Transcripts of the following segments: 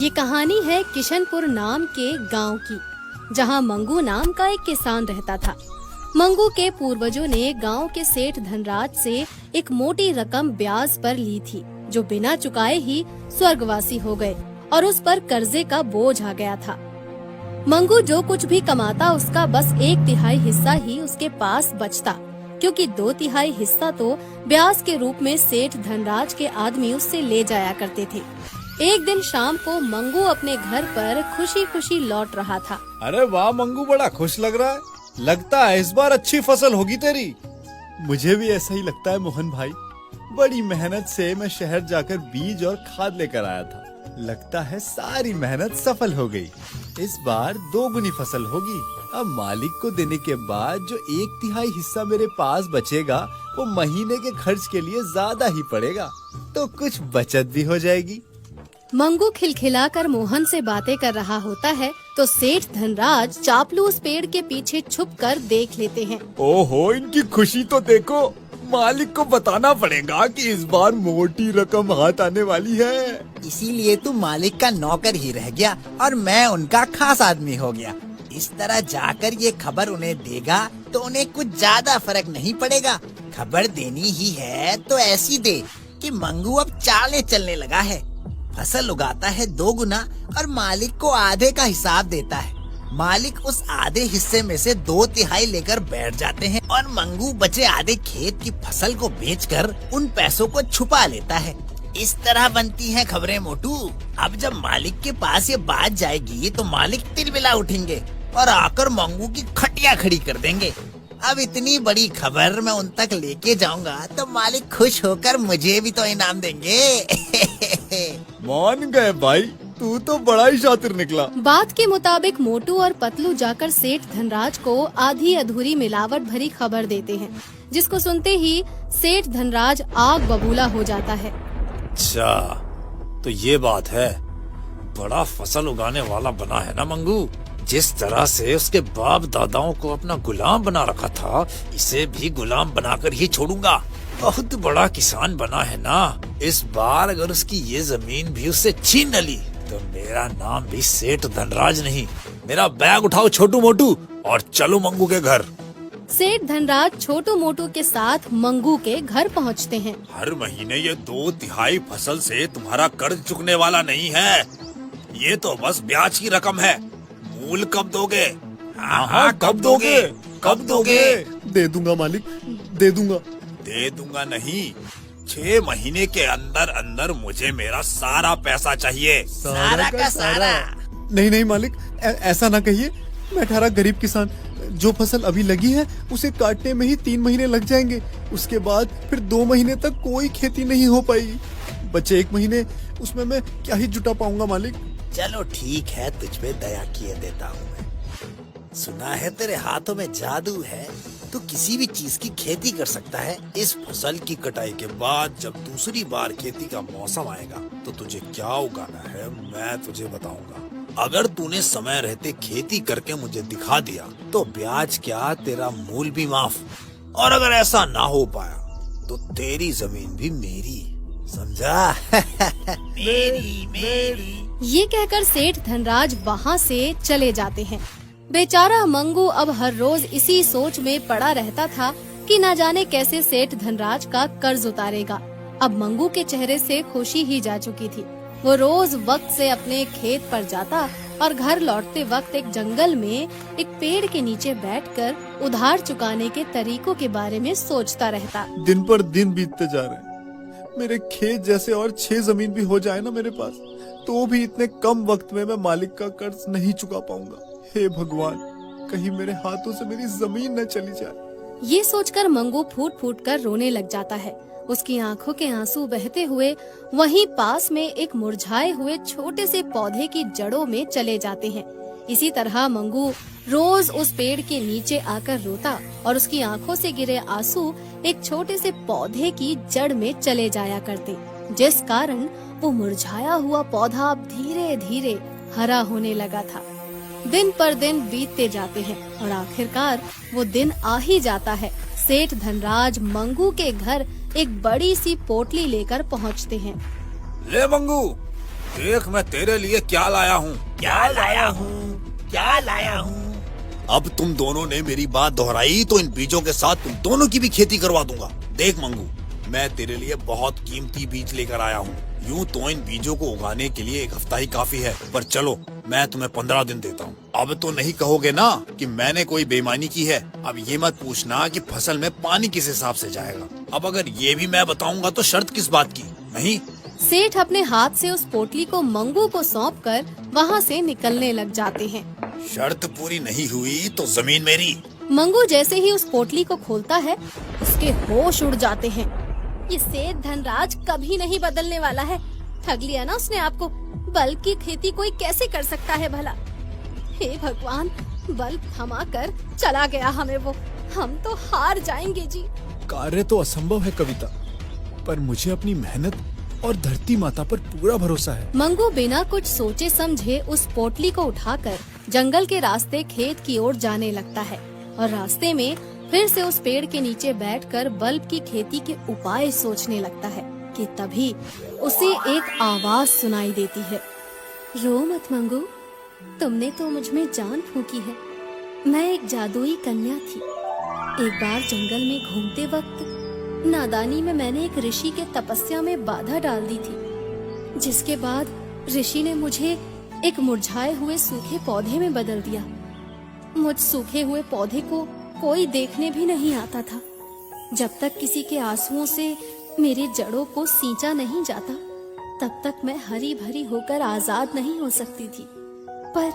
ये कहानी है किशनपुर नाम के गांव की, जहां मंगू नाम का एक किसान रहता था। मंगू के पूर्वजों ने गांव के सेठ धनराज से एक मोटी रकम ब्याज पर ली थी, जो बिना चुकाए ही स्वर्गवासी हो गए और उस पर कर्जे का बोझ आ गया था। मंगू जो कुछ भी कमाता उसका बस 1/3 हिस्सा ही उसके पास बचता, क्योंकि 2/3 हिस्सा तो ब्याज के रूप में सेठ धनराज के आदमी उससे ले जाया करते थे। एक दिन शाम को मंगू अपने घर पर खुशी खुशी लौट रहा था। अरे वाह मंगू, बड़ा खुश लग रहा है। लगता है इस बार अच्छी फसल होगी तेरी। मुझे भी ऐसा ही लगता है मोहन भाई। बड़ी मेहनत से मैं शहर जाकर बीज और खाद लेकर आया था। लगता है सारी मेहनत सफल हो गई। इस बार 2 गुनी फसल होगी। अब मालिक को देने के बाद जो 1/3 हिस्सा मेरे पास बचेगा वो महीने के खर्च के लिए ज्यादा ही पड़ेगा, तो कुछ बचत भी हो जाएगी। मंगू खिलखिलाकर मोहन से बातें कर रहा होता है तो सेठ धनराज चापलूस पेड़ के पीछे छुपकर देख लेते हैं। ओहो, इनकी खुशी तो देखो। मालिक को बताना पड़ेगा कि इस बार मोटी रकम हाथ आने वाली है। इसीलिए तू मालिक का नौकर ही रह गया और मैं उनका खास आदमी हो गया। इस तरह जाकर ये खबर उन्हें देगा तो उन्हें कुछ ज्यादा फर्क नहीं पड़ेगा। खबर देनी ही है तो ऐसी दे कि मंगू अब चालें चलने लगा है। फसल उगाता है 2 गुना और मालिक को आधे का हिसाब देता है। मालिक उस आधे हिस्से में से 2/3 लेकर बैठ जाते हैं और मंगू बचे आधे खेत की फसल को बेचकर उन पैसों को छुपा लेता है। इस तरह बनती हैं खबरें मोटू। अब जब मालिक के पास ये बात जाएगी तो मालिक तिलमिला उठेंगे और आकर मंगू की खटिया खड़ी कर देंगे। अब इतनी बड़ी खबर मैं उन तक लेके जाऊंगा तो मालिक खुश होकर मुझे भी तो इनाम देंगे। मान गए भाई, तू तो बड़ा ही शातिर निकला। बात के मुताबिक मोटू और पतलू जाकर सेठ धनराज को आधी अधूरी मिलावट भरी खबर देते हैं, जिसको सुनते ही सेठ धनराज आग बबूला हो जाता है। अच्छा, तो ये बात है। बड़ा फसल उगाने वाला बना है ना मंगू। जिस तरह से उसके बाप दादाओं को अपना गुलाम बना रखा था, इसे भी गुलाम बनाकर ही छोड़ूंगा। बहुत बड़ा किसान बना है ना। इस बार अगर उसकी ये जमीन भी उससे छीन न ली तो मेरा नाम भी सेठ धनराज नहीं। मेरा बैग उठाओ छोटू मोटू और चलो मंगू के घर। सेठ धनराज छोटू मोटू के साथ मंगू के घर पहुंचते हैं। हर महीने ये 2/3 फसल से तुम्हारा कर्ज चुकने वाला नहीं है। ये तो बस ब्याज की रकम है। मूल कब दोगे? हाँ, कब दोगे? कब दोगे? दे दूंगा मालिक, दे दूंगा। दे दूंगा नहीं, 6 महीने के अंदर अंदर मुझे मेरा सारा पैसा चाहिए। सारा का सारा। नहीं नहीं मालिक, ऐसा ना कहिए। मैं 18 गरीब किसान, जो फसल अभी लगी है उसे काटने में ही 3 महीने लग जाएंगे। उसके बाद फिर 2 महीने तक कोई खेती नहीं हो पाएगी। बचे 1 महीने, उसमें मैं क्या ही जुटा पाऊंगा मालिक। चलो ठीक है, तुझ पे दया किए देता हूँ मैं। सुना है तेरे हाथों में जादू है, तू किसी भी चीज की खेती कर सकता है। इस फसल की कटाई के बाद जब दूसरी बार खेती का मौसम आएगा तो तुझे क्या उगाना है मैं तुझे बताऊंगा। अगर तूने समय रहते खेती करके मुझे दिखा दिया तो ब्याज क्या, तेरा मूल भी माफ। और अगर ऐसा ना हो पाया तो तेरी जमीन भी मेरी, समझा? मेरी। ये कहकर सेठ धनराज वहाँ से चले जाते हैं। बेचारा मंगू अब हर रोज इसी सोच में पड़ा रहता था कि न जाने कैसे सेठ धनराज का कर्ज उतारेगा। अब मंगू के चेहरे से खुशी ही जा चुकी थी। वो रोज वक्त से अपने खेत पर जाता और घर लौटते वक्त एक जंगल में एक पेड़ के नीचे बैठकर उधार चुकाने के तरीकों के बारे में सोचता रहता। दिन पर दिन बीतते जा रहे हैं। मेरे खेत जैसे और 6 जमीन भी हो जाए ना मेरे पास, तो भी इतने कम वक्त में मैं मालिक का कर्ज नहीं चुका पाऊंगा। हे भगवान, कहीं मेरे हाथों से मेरी जमीन न चली जाए। ये सोचकर मंगू फूट फूट कर रोने लग जाता है। उसकी आंखों के आंसू बहते हुए वहीं पास में एक मुरझाए हुए छोटे से पौधे की जड़ों में चले जाते हैं। इसी तरह मंगू रोज उस पेड़ के नीचे आकर रोता और उसकी आंखों से गिरे आंसू एक छोटे से पौधे की जड़ में चले जाया करते, जिस कारण वो मुरझाया हुआ पौधा अब धीरे धीरे हरा होने लगा था। दिन पर दिन बीतते जाते हैं और आखिरकार वो दिन आ ही जाता है। सेठ धनराज मंगू के घर एक बड़ी सी पोटली लेकर पहुंचते हैं। ले मंगू, देख मैं तेरे लिए क्या लाया हूँ। क्या लाया हूँ, क्या लाया हूँ? अब तुम दोनों ने मेरी बात दोहराई तो इन बीजों के साथ तुम दोनों की भी खेती करवा दूंगा। देख मंगू, मैं तेरे लिए बहुत कीमती बीज लेकर आया हूँ। यूं तो इन बीजों को उगाने के लिए 1 हफ्ता ही काफी है, पर चलो मैं तुम्हें 15 दिन देता हूँ। अब तो नहीं कहोगे ना कि मैंने कोई बेईमानी की है। अब ये मत पूछना कि फसल में पानी किस हिसाब से जाएगा। अब अगर ये भी मैं बताऊंगा तो शर्त किस बात की? नहीं। सेठ अपने हाथ से उस पोटली को मंगू को सौंपकर वहाँ से निकलने लग जाते हैं। शर्त पूरी नहीं हुई तो जमीन मेरी। मंगू जैसे ही उस पोटली को खोलता है, उसके होश उड़ जाते हैं। ये सेठ धनराज कभी नहीं बदलने वाला है। ठग लिया ना उसने आपको। बल्ब की खेती कोई कैसे कर सकता है भला? हे भगवान, बल्ब थमा कर चला गया हमें वो। हम तो हार जाएंगे जी। कार्य तो असंभव है कविता, पर मुझे अपनी मेहनत और धरती माता पर पूरा भरोसा है। मंगू बिना कुछ सोचे समझे उस पोटली को उठाकर जंगल के रास्ते खेत की ओर जाने लगता है और रास्ते में फिर से उस पेड़ के नीचे बैठकर बल्ब की खेती के उपाय सोचने लगता है कि तभी उसे एक आवाज सुनाई देती है। रो मत मंगू, तुमने तो मुझ में जान फूंकी है। मैं एक जादुई कन्या थी। एक बार जंगल में घूमते वक्त नादानी में मैंने एक ऋषि के तपस्या में बाधा डाल दी थी, जिसके बाद ऋषि ने मुझे एक मुरझाए हुए सूखे पौधे में बदल दिया। मुझ सूखे हुए पौधे को कोई देखने भी नहीं आता था। जब तक किसी के आंसुओं से मेरी जड़ों को सींचा नहीं जाता, तब तक मैं हरी भरी होकर आजाद नहीं हो सकती थी। पर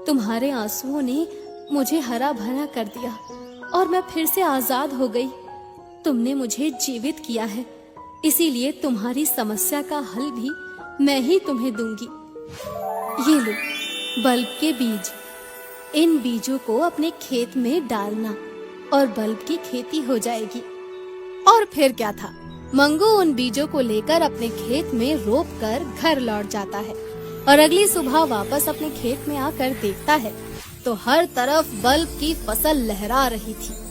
तुम्हारे आंसुओं ने मुझे हरा भरा कर दिया और मैं फिर से आजाद हो गई। तुमने मुझे जीवित किया है, इसीलिए तुम्हारी समस्या का हल भी मैं ही तुम्हें दूंगी। ये लो बल्ब के बीज। इन बीजों को अपने खेत में डालना और बल्ब की खेती हो जाएगी। और फिर क्या था, मंगू उन बीजों को लेकर अपने खेत में रोप कर घर लौट जाता है और अगली सुबह वापस अपने खेत में आकर देखता है तो हर तरफ बल्ब की फसल लहरा रही थी।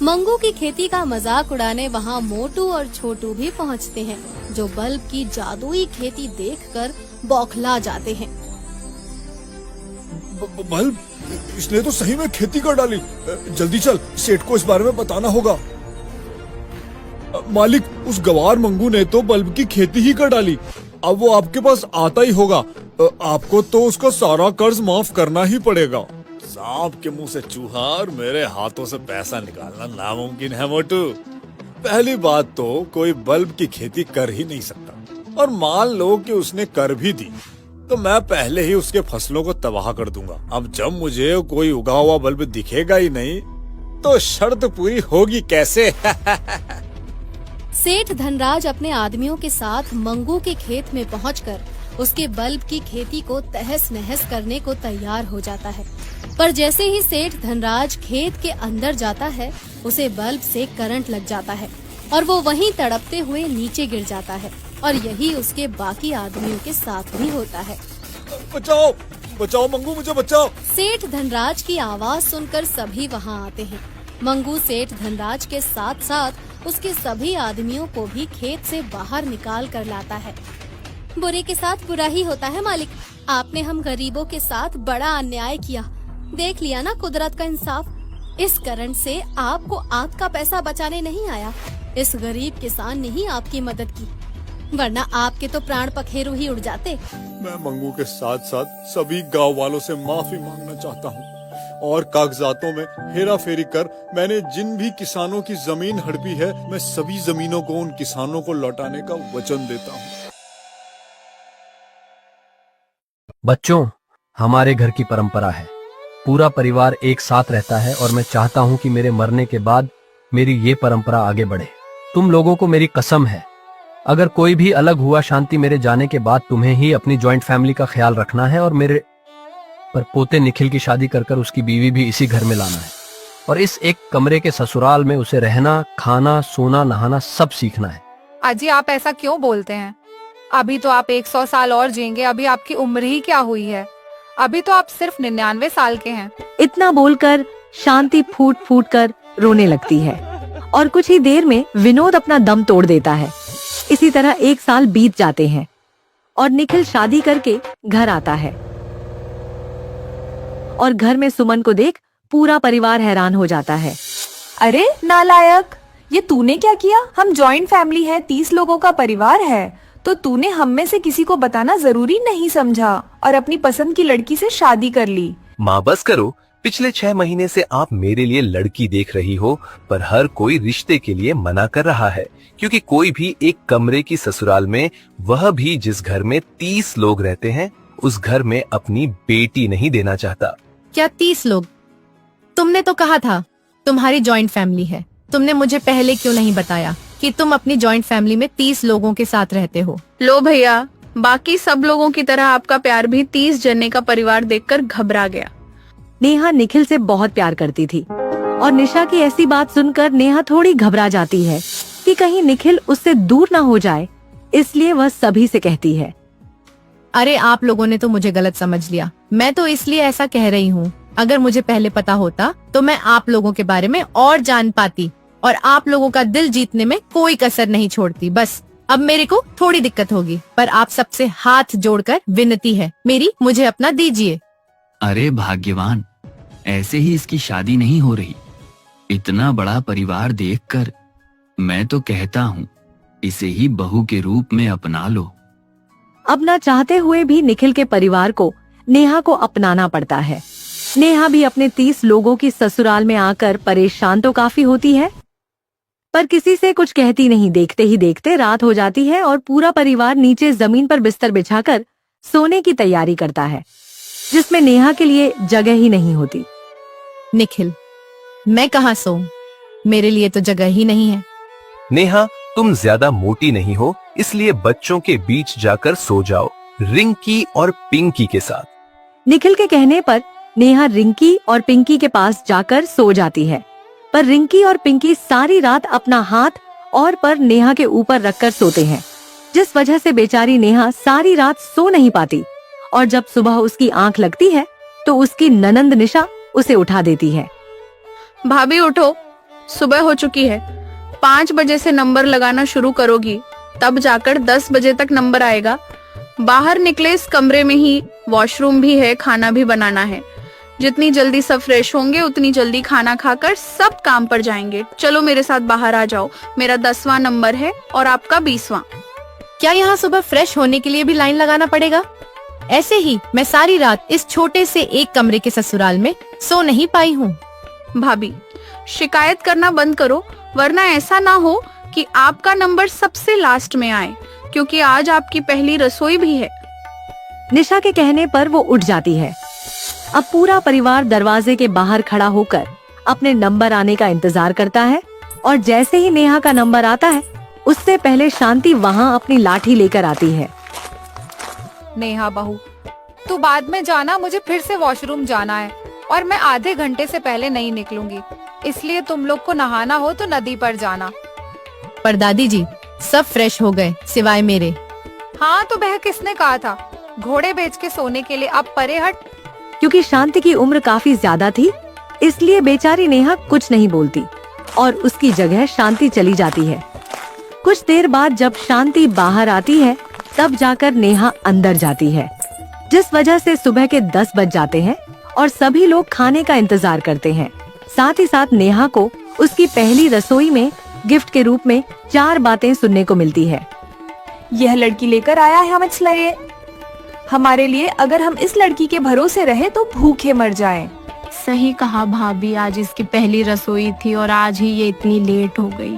मंगू की खेती का मजाक उड़ाने वहाँ मोटू और छोटू भी पहुँचते हैं, जो बल्ब की जादुई खेती देखकर बौखला जाते हैं। बल्ब, इसने तो सही में खेती कर डाली। जल्दी चल, सेठ को इस बारे में बताना होगा। मालिक, उस गवार मंगू ने तो बल्ब की खेती ही कर डाली। अब वो आपके पास आता ही होगा। आपको तो उसका सारा कर्ज माफ करना ही पड़ेगा। सांप के मुंह से चूहा और मेरे हाथों से पैसा निकालना नामुमकिन है मोटू। पहली बात तो कोई बल्ब की खेती कर ही नहीं सकता, और मान लो कि उसने कर भी दी तो मैं पहले ही उसके फसलों को तबाह कर दूंगा। अब जब मुझे कोई उगा हुआ बल्ब दिखेगा ही नहीं तो शर्त पूरी होगी कैसे? सेठ धनराज अपने आदमियों के साथ मंगू के खेत में पहुंचकर उसके बल्ब की खेती को तहस नहस करने को तैयार हो जाता है। पर जैसे ही सेठ धनराज खेत के अंदर जाता है, उसे बल्ब से करंट लग जाता है और वो वहीं तड़पते हुए नीचे गिर जाता है। और यही उसके बाकी आदमियों के साथ भी होता है। बचाओ, बचाओ मंगू, मुझे बचाओ। सेठ धनराज की आवाज सुनकर सभी वहां आते हैं। मंगू सेठ धनराज के साथ साथ उसके सभी आदमियों को भी खेत से बाहर निकाल कर लाता है। बुरे के साथ बुरा ही होता है मालिक। आपने हम गरीबों के साथ बड़ा अन्याय किया। देख लिया ना कुदरत का इंसाफ। इस करंट से आपको आग का पैसा बचाने नहीं आया, इस गरीब किसान ने ही आपकी मदद की, वरना आपके तो प्राण पखेरु ही उड़ जाते। मैं मंगू के साथ साथ सभी गांव वालों से माफी मांगना चाहता हूँ, और कागजातों में हेरा फेरी कर मैंने जिन भी किसानों की जमीन हड़पी है, मैं सभी जमीनों को उन किसानों को लौटाने का वचन देता हूँ। बच्चों, हमारे घर की परंपरा है, पूरा परिवार एक साथ रहता है और मैं चाहता हूँ कि मेरे मरने के बाद मेरी ये परंपरा आगे बढ़े। तुम लोगों को मेरी कसम है, अगर कोई भी अलग हुआ शांति मेरे जाने के बाद तुम्हें ही अपनी जॉइंट फैमिली का ख्याल रखना है और मेरे पर पोते निखिल की शादी कर कर उसकी बीवी भी इसी घर में लाना है और इस एक कमरे के ससुराल में उसे रहना, खाना, सोना, नहाना सब सीखना है। अजी, आप ऐसा क्यों बोलते हैं? अभी तो आप 100 साल और जिएंगे। अभी आपकी उम्र ही क्या हुई है? अभी तो आप सिर्फ 99 साल के हैं। इतना बोलकर शांति फूट फूट कर रोने लगती है और कुछ ही देर में विनोद अपना दम तोड़ देता है। इसी तरह 1 साल बीत जाते हैं और निखिल शादी करके घर आता है और घर में सुमन को देख पूरा परिवार हैरान हो जाता है। अरे नालायक, ये तूने क्या किया? हम जॉइंट फैमिली है, 30 लोगों का परिवार है, तो तूने हम में से किसी को बताना जरूरी नहीं समझा और अपनी पसंद की लड़की से शादी कर ली। माँ बस करो, पिछले 6 महीने से आप मेरे लिए लड़की देख रही हो, पर हर कोई रिश्ते के लिए मना कर रहा है, क्योंकि कोई भी एक कमरे की ससुराल में, वह भी जिस घर में 30 लोग रहते हैं, उस घर में अपनी बेटी नहीं देना चाहता। क्या 30 लोग? तुमने तो कहा था तुम्हारी जॉइंट फैमिली है। तुमने मुझे पहले क्यों नहीं बताया कि तुम अपनी जॉइंट फैमिली में 30 लोगों के साथ रहते हो? लो भैया, बाकी सब लोगों की तरह आपका प्यार भी 30 जने का परिवार देखकर घबरा गया। नेहा निखिल से बहुत प्यार करती थी और निशा की ऐसी बात सुनकर नेहा थोड़ी घबरा जाती है कि कहीं निखिल उससे दूर ना हो जाए, इसलिए वह सभी से कहती है, अरे आप लोगों ने तो मुझे गलत समझ लिया। मैं तो इसलिए ऐसा कह रही हूँ। अगर मुझे पहले पता होता तो मैं आप लोगों के बारे में और जान पाती और आप लोगों का दिल जीतने में कोई कसर नहीं छोड़ती। बस अब मेरे को थोड़ी दिक्कत होगी, पर आप सबसे हाथ जोड़कर विनती है मेरी, मुझे अपना दीजिए। अरे भाग्यवान, ऐसे ही इसकी शादी नहीं हो रही। इतना बड़ा परिवार देखकर मैं तो कहता हूँ इसे ही बहू के रूप में अपना लो। अब न चाहते हुए भी निखिल के परिवार को नेहा को अपनाना पड़ता है। नेहा भी अपने 30 लोगों की ससुराल में आकर परेशान तो काफी होती है, पर किसी से कुछ कहती नहीं। देखते ही देखते रात हो जाती है और पूरा परिवार नीचे जमीन पर बिस्तर बिछाकर सोने की तैयारी करता है, जिसमें नेहा के लिए जगह ही नहीं होती। निखिल, मैं कहाँ सोऊं? मेरे लिए तो जगह ही नहीं है। नेहा, तुम ज्यादा मोटी नहीं हो, इसलिए बच्चों के बीच जाकर सो जाओ, रिंकी और पिंकी के साथ। निखिल के कहने पर नेहा रिंकी और पिंकी के पास जाकर सो जाती है, पर रिंकी और पिंकी सारी रात अपना हाथ और पर नेहा के ऊपर रखकर सोते हैं, जिस वजह से बेचारी नेहा सारी रात सो नहीं पाती। और जब सुबह उसकी आंख लगती है तो उसकी ननंद निशा उसे उठा देती है। भाभी उठो, सुबह हो चुकी है। 5 बजे से नंबर लगाना शुरू करोगी, तब जाकर 10 बजे तक नंबर आएगा। बाहर निकले इस कमरे में ही वॉशरूम भी है, खाना भी बनाना है। जितनी जल्दी सब फ्रेश होंगे उतनी जल्दी खाना खाकर सब काम पर जाएंगे। चलो मेरे साथ बाहर आ जाओ। मेरा 10वां नंबर है और आपका 20वां। क्या यहाँ सुबह फ्रेश होने के लिए भी लाइन लगाना पड़ेगा? ऐसे ही मैं सारी रात इस छोटे से एक कमरे के ससुराल में सो नहीं पाई हूँ। भाभी, शिकायत करना बंद करो, वरना ऐसा ना हो कि आपका नंबर सबसे लास्ट में आए, क्योंकि आज आपकी पहली रसोई भी है। निशा के कहने पर वो उठ जाती है। अब पूरा परिवार दरवाजे के बाहर खड़ा होकर अपने नंबर आने का इंतजार करता है, और जैसे ही नेहा का नंबर आता है उससे पहले शांति वहाँ अपनी लाठी लेकर आती है। नेहा बहू, तू बाद में जाना, मुझे फिर से वॉशरूम जाना है और मैं आधे घंटे से पहले नहीं निकलूंगी, इसलिए तुम लोग को नहाना हो तो नदी पर जाना। पर दादी जी, सब फ्रेश हो गए सिवाय मेरे। हाँ तो वह किसने कहा था? घोड़े बेच के सोने के लिए अब परे हट। क्योंकि शांति की उम्र काफी ज्यादा थी, इसलिए बेचारी नेहा कुछ नहीं बोलती और उसकी जगह शांति चली जाती है। कुछ देर बाद जब शांति बाहर आती है तब जाकर नेहा अंदर जाती है, जिस वजह से सुबह के 10 बज जाते हैं और सभी लोग खाने का इंतजार करते हैं। साथ ही साथ नेहा को उसकी पहली रसोई में गिफ्ट के रूप में 4 बातें सुनने को मिलती है। यह लड़की लेकर आया है हमारे लिए, अगर हम इस लड़की के भरोसे रहे तो भूखे मर जाएं। सही कहा भाभी, आज इसकी पहली रसोई थी और आज ही ये इतनी लेट हो गई।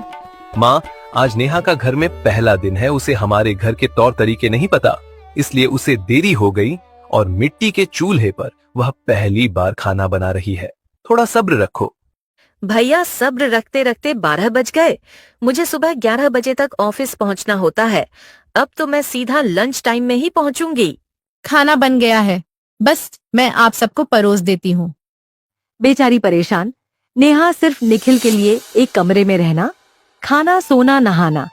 माँ, आज नेहा का घर में पहला दिन है, उसे हमारे घर के तौर तरीके नहीं पता, इसलिए उसे देरी हो गई और मिट्टी के चूल्हे पर वह पहली बार खाना बना रही है। थोड़ा सब्र रखो। भैया, सब्र रखते रखते 12 बज गए। मुझे सुबह 11 बजे तक ऑफिस पहुंचना होता है। अब तो मैं सीधा लंच टाइम में ही पहुंचूंगी। खाना बन गया है, बस मैं आप सबको परोस देती हूँ। बेचारी परेशान नेहा सिर्फ निखिल के लिए एक कमरे में रहना, खाना, सोना, नहाना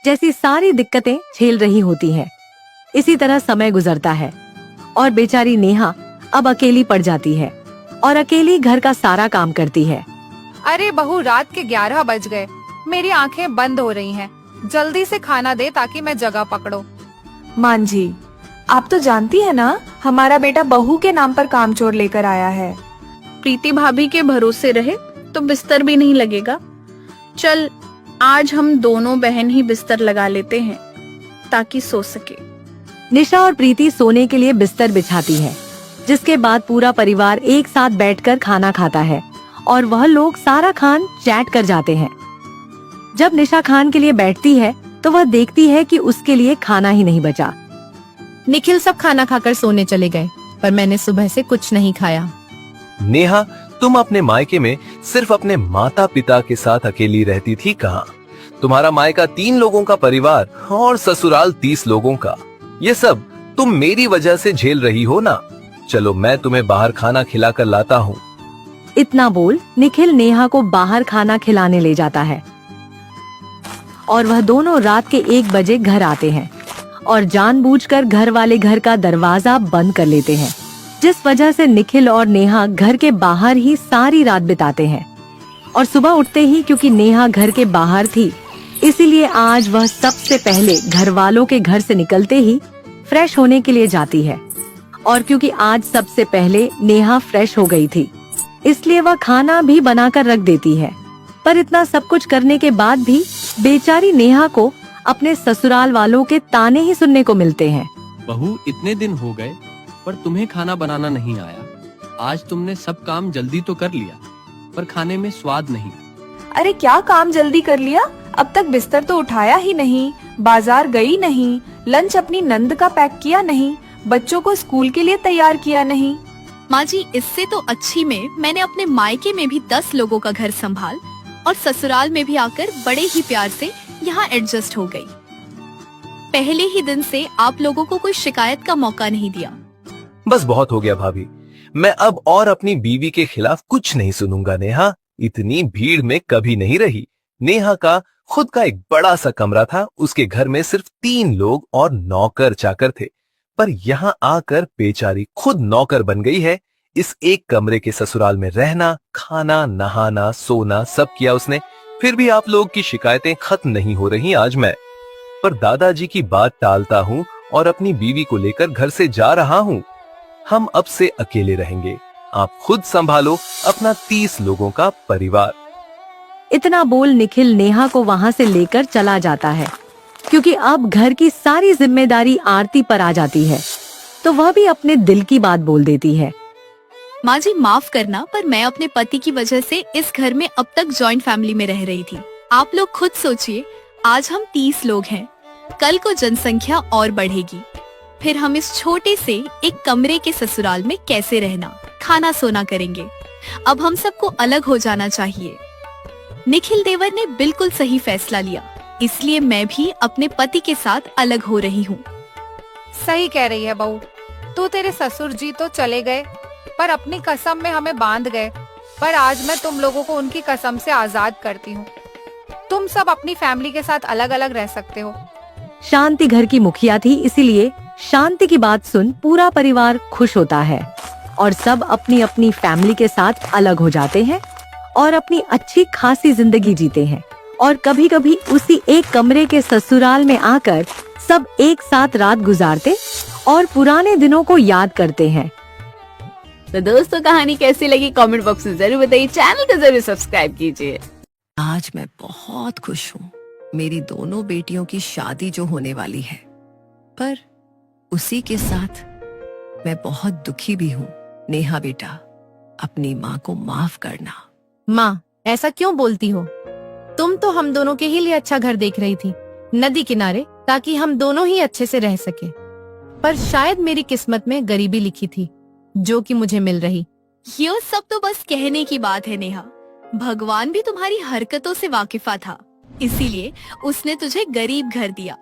जैसी सारी दिक्कतें झेल रही होती हैं। इसी तरह समय गुजरता है और बेचारी नेहा अब अकेली पड़ जाती है और अकेली घर का सारा काम करती है। अरे बहू, रात के 11 बज गए, मेरी आंखें बंद हो रही हैं। जल्दी से खाना दे ताकि मैं जगह पकड़ो। मांझी, आप तो जानती है ना, हमारा बेटा बहू के नाम पर कामचोर लेकर आया है। प्रीति भाभी के भरोसे रहे तो बिस्तर भी नहीं लगेगा। चल, आज हम दोनों बहन ही बिस्तर लगा लेते हैं ताकि सो सके। निशा और प्रीति सोने के लिए बिस्तर बिछाती है, जिसके बाद पूरा परिवार एक साथ बैठकर खाना खाता है और वह लोग सारा खान चैट कर जाते हैं। जब निशा खान के लिए बैठती है तो वह देखती है कि उसके लिए खाना ही नहीं बचा। निखिल सब खाना खाकर सोने चले गए, पर मैंने सुबह से कुछ नहीं खाया। नेहा, तुम अपने मायके में सिर्फ अपने माता पिता के साथ अकेली रहती थी कहाँ? तुम्हारा मायका 3 लोगों का परिवार और ससुराल 30 लोगों का। ये सब तुम मेरी वजह से झेल रही हो ना। चलो, मैं तुम्हें बाहर खाना खिला कर लाता हूँ। इतना बोल निखिल नेहा को बाहर खाना खिलाने ले जाता है और वह दोनों रात के 1 बजे घर आते हैं और जानबूझकर घर वाले घर का दरवाजा बंद कर लेते हैं, जिस वजह से निखिल और नेहा घर के बाहर ही सारी रात बिताते हैं। और सुबह उठते ही, क्योंकि नेहा घर के बाहर थी, इसीलिए आज वह सबसे पहले घर वालों के घर से निकलते ही फ्रेश होने के लिए जाती है। और क्योंकि आज सबसे पहले नेहा फ्रेश हो गई थी, इसलिए वह खाना भी बनाकर रख देती है। पर इतना सब कुछ करने के बाद भी बेचारी नेहा को अपने ससुराल वालों के ताने ही सुनने को मिलते हैं। बहू, इतने दिन हो गए पर तुम्हें खाना बनाना नहीं आया। आज तुमने सब काम जल्दी तो कर लिया, पर खाने में स्वाद नहीं। अरे क्या काम जल्दी कर लिया? अब तक बिस्तर तो उठाया ही नहीं, बाजार गई नहीं, लंच अपनी नंद का पैक किया नहीं, बच्चों को स्कूल के लिए तैयार किया नहीं। माँ जी, इससे तो अच्छी में मैंने अपने मायके में भी 10 लोगों का घर संभाल और ससुराल में भी आकर बड़े ही प्यार से यहाँ एडजस्ट हो गई। पहले ही दिन से आप लोगों को कोई शिकायत का मौका नहीं दिया। बस बहुत हो गया भाभी, मैं अब और अपनी बीवी के खिलाफ कुछ नहीं सुनूंगा। नेहा इतनी भीड़ में कभी नहीं रही। नेहा का खुद का एक बड़ा सा कमरा था, उसके घर में सिर्फ 3 लोग और नौकर चाकर थे, पर यहाँ आकर बेचारी खुद नौकर बन गई है। इस एक कमरे के ससुराल में रहना, खाना, नहाना, सोना सब किया उसने, फिर भी आप लोग की शिकायतें खत्म नहीं हो रही। आज मैं पर दादाजी की बात टालता हूँ और अपनी बीवी को लेकर घर से जा रहा हूँ। हम अब से अकेले रहेंगे, आप खुद संभालो अपना 30 लोगों का परिवार। इतना बोल निखिल नेहा को वहाँ से लेकर चला जाता है, क्योंकि अब घर की सारी जिम्मेदारी आरती पर आ जाती है, तो वह भी अपने दिल की बात बोल देती है। माँ जी, माफ करना, पर मैं अपने पति की वजह से इस घर में अब तक जॉइंट फैमिली में रह रही थी। आप लोग खुद सोचिए, आज हम 30 लोग हैं, कल को जनसंख्या और बढ़ेगी, फिर हम इस छोटे से एक कमरे के ससुराल में कैसे रहना, खाना सोना करेंगे। अब हम सबको अलग हो जाना चाहिए। निखिल देवर ने बिल्कुल सही फैसला लिया, इसलिए मैं भी अपने पति के साथ अलग हो रही हूँ। सही कह रही है बहू, तू तेरे ससुर जी तो चले गए पर अपनी कसम में हमें बांध गए, पर आज मैं तुम लोगों को उनकी कसम से आजाद करती हूँ। तुम सब अपनी फैमिली के साथ अलग अलग रह सकते हो। शांति घर की मुखिया थी, इसीलिए शांति की बात सुन पूरा परिवार खुश होता है और सब अपनी अपनी फैमिली के साथ अलग हो जाते हैं और अपनी अच्छी खासी जिंदगी जीते हैं। और कभी कभी उसी एक कमरे के ससुराल में आकर सब एक साथ रात गुजारते और पुराने दिनों को याद करते हैं। तो दोस्तों, कहानी कैसी लगी कमेंट बॉक्स में जरूर बताइए, चैनल को जरूर सब्सक्राइब कीजिए। आज मैं बहुत खुश हूँ, मेरी दोनों बेटियों की शादी जो होने वाली है, पर उसी के साथ मैं बहुत दुखी भी हूँ। नेहा बेटा, अपनी माँ को माफ करना। माँ, ऐसा क्यों बोलती हो? तुम तो हम दोनों के ही लिए अच्छा घर देख रही थी, नदी किनारे, ताकि हम दोनों ही अच्छे से रह सके। पर शायद मेरी किस्मत में गरीबी लिखी थी, जो कि मुझे मिल रही। ये सब तो बस कहने की बात है नेहा। भगवान भी तुम्हारी हरकतों से वाकिफा था, इसीलिए उसने तुझे गरीब घर दिया।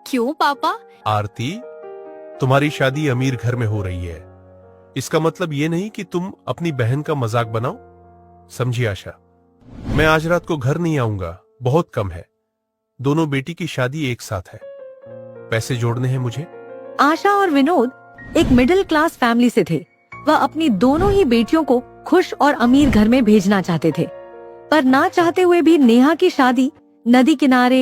क्यों पापा? आरती, तुम्हारी शादी अमीर घर में हो रही है, इसका मतलब ये नहीं कि तुम अपनी बहन का मजाक बनाओ। समझी आशा, मैं आज रात को घर नहीं आऊंगा, बहुत कम है। दोनों बेटी की शादी एक साथ है, पैसे जोड़ने हैं मुझे। आशा और विनोद एक मिडिल क्लास फैमिली से थे। वह अपनी दोनों ही बेटियों को खुश और अमीर घर में भेजना चाहते थे, पर ना चाहते हुए भी नेहा की शादी नदी किनारे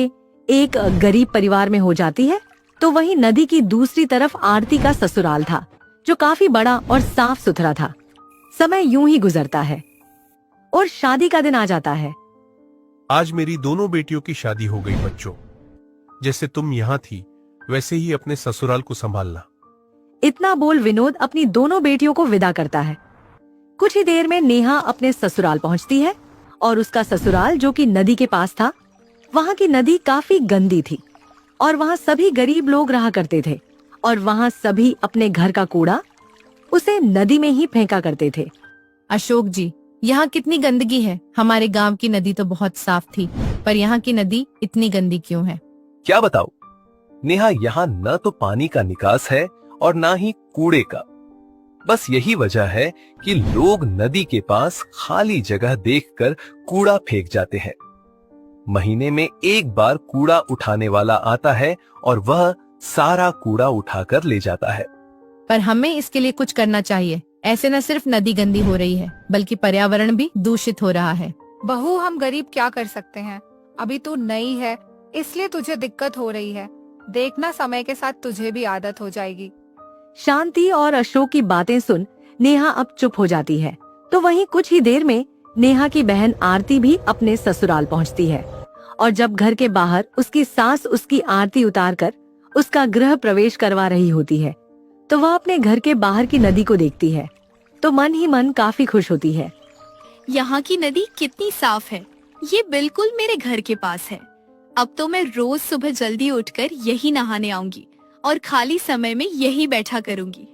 एक गरीब परिवार में हो जाती है तो वहीं नदी की दूसरी तरफ आरती का ससुराल था, जो काफी बड़ा और साफ सुथरा था। समय यूं ही गुजरता है और शादी का दिन आ जाता है। आज मेरी दोनों बेटियों की शादी हो गई बच्चों। जैसे तुम यहाँ थी वैसे ही अपने ससुराल को संभालना। इतना बोल विनोद अपनी दोनों बेटियों को विदा करता है। कुछ ही देर में नेहा अपने ससुराल पहुंचती है और उसका ससुराल, जो कि नदी के पास था, वहाँ की नदी काफी गंदी थी और वहाँ सभी गरीब लोग रहा करते थे और वहाँ सभी अपने घर का कूड़ा उसे नदी में ही फेंका करते थे। अशोक जी, यहाँ कितनी गंदगी है। हमारे गांव की नदी तो बहुत साफ थी, पर यहाँ की नदी इतनी गंदी क्यों है? क्या बताऊं नेहा, यहाँ न तो पानी का निकास है और ना ही कूड़े का। बस यही वजह है कि लोग नदी के पास खाली जगह देखकर कूड़ा फेंक जाते हैं। महीने में एक बार कूड़ा उठाने वाला आता है और वह सारा कूड़ा उठाकर ले जाता है। पर हमें इसके लिए कुछ करना चाहिए। ऐसे न सिर्फ नदी गंदी हो रही है, बल्कि पर्यावरण भी दूषित हो रहा है। बहू, हम गरीब क्या कर सकते हैं? अभी तू नई है, इसलिए तुझे दिक्कत हो रही है। देखना, समय के साथ तुझे भी आदत हो जाएगी। शांति और अशोक की बातें सुन नेहा अब चुप हो जाती है। तो वहीं कुछ ही देर में नेहा की बहन आरती भी अपने ससुराल पहुंचती है और जब घर के बाहर उसकी सास उसकी आरती उतारकर उसका गृह प्रवेश करवा रही होती है, तो वह अपने घर के बाहर की नदी को देखती है तो मन ही मन काफी खुश होती है। यहाँ की नदी कितनी साफ है। ये बिल्कुल मेरे घर के पास है। अब तो मैं रोज सुबह जल्दी उठकर यही नहाने आऊंगी और खाली समय में यही बैठा करूंगी।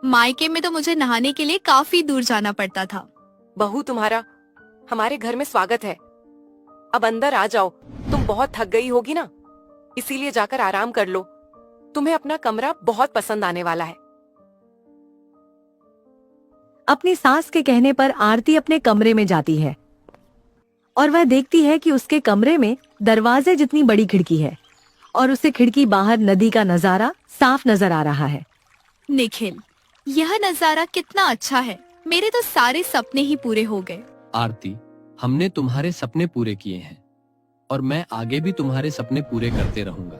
मायके में तो मुझे नहाने के लिए काफी दूर जाना पड़ता था। बहू, तुम्हारा हमारे घर में स्वागत है। अब अंदर आ जाओ। तुम बहुत थक गई होगी ना, इसीलिए जाकर आराम कर लो। तुम्हें अपना कमरा बहुत पसंद आने वाला है। अपनी सास के कहने पर आरती अपने कमरे में जाती है और वह देखती है कि उसके कमरे में दरवाजे जितनी बड़ी खिड़की है और उसे खिड़की बाहर नदी का नजारा साफ नजर आ रहा है। निखिल, यह नजारा कितना अच्छा है। मेरे तो सारे सपने ही पूरे हो गए। आरती, हमने तुम्हारे सपने पूरे किए हैं और मैं आगे भी तुम्हारे सपने पूरे करते रहूंगा।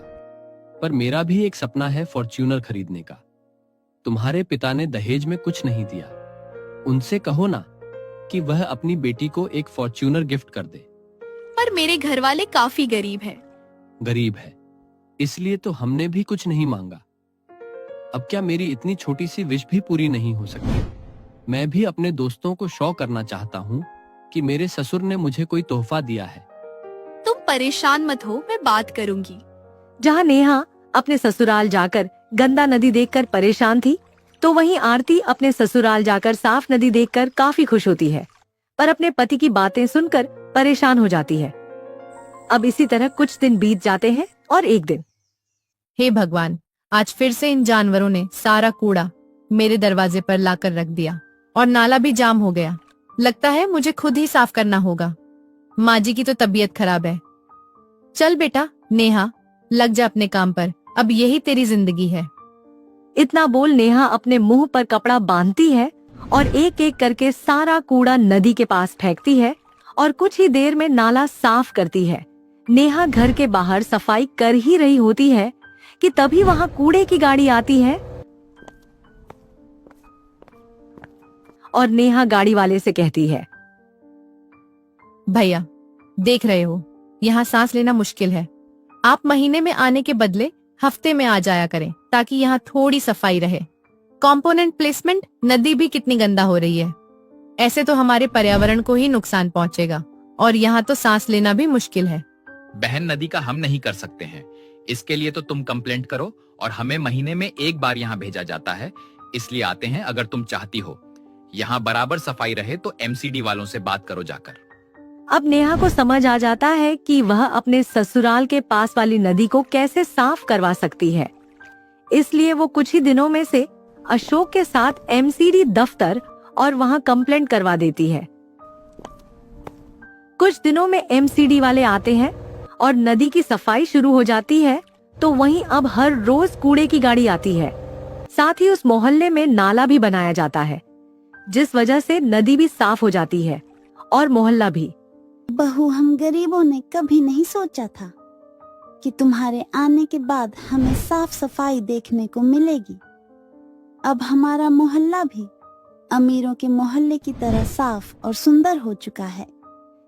पर मेरा भी एक सपना है फॉर्च्यूनर खरीदने का। तुम्हारे पिता ने दहेज में कुछ नहीं दिया। उनसे कहो ना कि वह अपनी बेटी को एक फॉर्च्यूनर गिफ्ट कर दे। पर मेरे घर वाले काफी गरीब हैं। गरीब है, इसलिए तो हमने भी कुछ नहीं मांगा। अब क्या मेरी इतनी छोटी सी विश भी पूरी नहीं हो सकती? मैं भी अपने दोस्तों को शो करना चाहता हूँ कि मेरे ससुर ने मुझे कोई तोहफा दिया है। तुम परेशान मत हो, मैं बात करूंगी। जहाँ नेहा अपने ससुराल जाकर गंदा नदी देखकर परेशान थी, तो वहीं आरती अपने ससुराल जाकर साफ नदी देखकर काफी खुश होती है, पर अपने पति की बातें सुनकर परेशान हो जाती है। अब इसी तरह कुछ दिन बीत जाते हैं और एक दिन, हे भगवान, आज फिर से इन जानवरों ने सारा कूड़ा मेरे दरवाजे पर लाकर रख दिया और नाला भी जाम हो गया। लगता है मुझे खुद ही साफ करना होगा। माँ जी की तो तबीयत खराब है। चल बेटा नेहा, लग जा अपने काम पर। अब यही तेरी जिंदगी है। इतना बोल नेहा अपने मुंह पर कपड़ा बांधती है और एक एक करके सारा कूड़ा नदी के पास फेंकती है और कुछ ही देर में नाला साफ करती है। नेहा घर के बाहर सफाई कर ही रही होती है कि तभी वहाँ कूड़े की गाड़ी आती है और नेहा गाड़ी वाले से कहती है, भैया देख रहे हो, यहाँ सांस लेना मुश्किल है। आप महीने में आने के बदले हफ्ते में आ जाया करें, ताकि यहाँ थोड़ी सफाई रहे। कंपोनेंट प्लेसमेंट, नदी भी कितनी गंदा हो रही है। ऐसे तो हमारे पर्यावरण को ही नुकसान पहुँचेगा और यहाँ तो सांस लेना भी मुश्किल है। बहन, नदी का हम नहीं कर सकते हैं। इसके लिए तो तुम कंप्लेंट करो और हमें महीने में एक बार यहाँ भेजा जाता है, इसलिए आते हैं। अगर तुम चाहती हो यहाँ बराबर सफाई रहे तो एमसीडी वालों से बात करो जाकर। अब नेहा को समझ आ जाता है कि वह अपने ससुराल के पास वाली नदी को कैसे साफ करवा सकती है। इसलिए वो कुछ ही दिनों में से अशोक के साथ एमसीडी दफ्तर और वहाँ कंप्लेंट करवा देती है। कुछ दिनों में एमसीडी वाले आते हैं और नदी की सफाई शुरू हो जाती है। तो वहीं अब हर रोज कूड़े की गाड़ी आती है। साथ ही उस मोहल्ले में नाला भी बनाया जाता है, जिस वजह से नदी भी साफ हो जाती है और मोहल्ला भी। बहू, हम गरीबों ने कभी नहीं सोचा था कि तुम्हारे आने के बाद हमें साफ सफाई देखने को मिलेगी। अब हमारा मोहल्ला भी अमीरों के मोहल्ले की तरह साफ और सुंदर हो चुका है।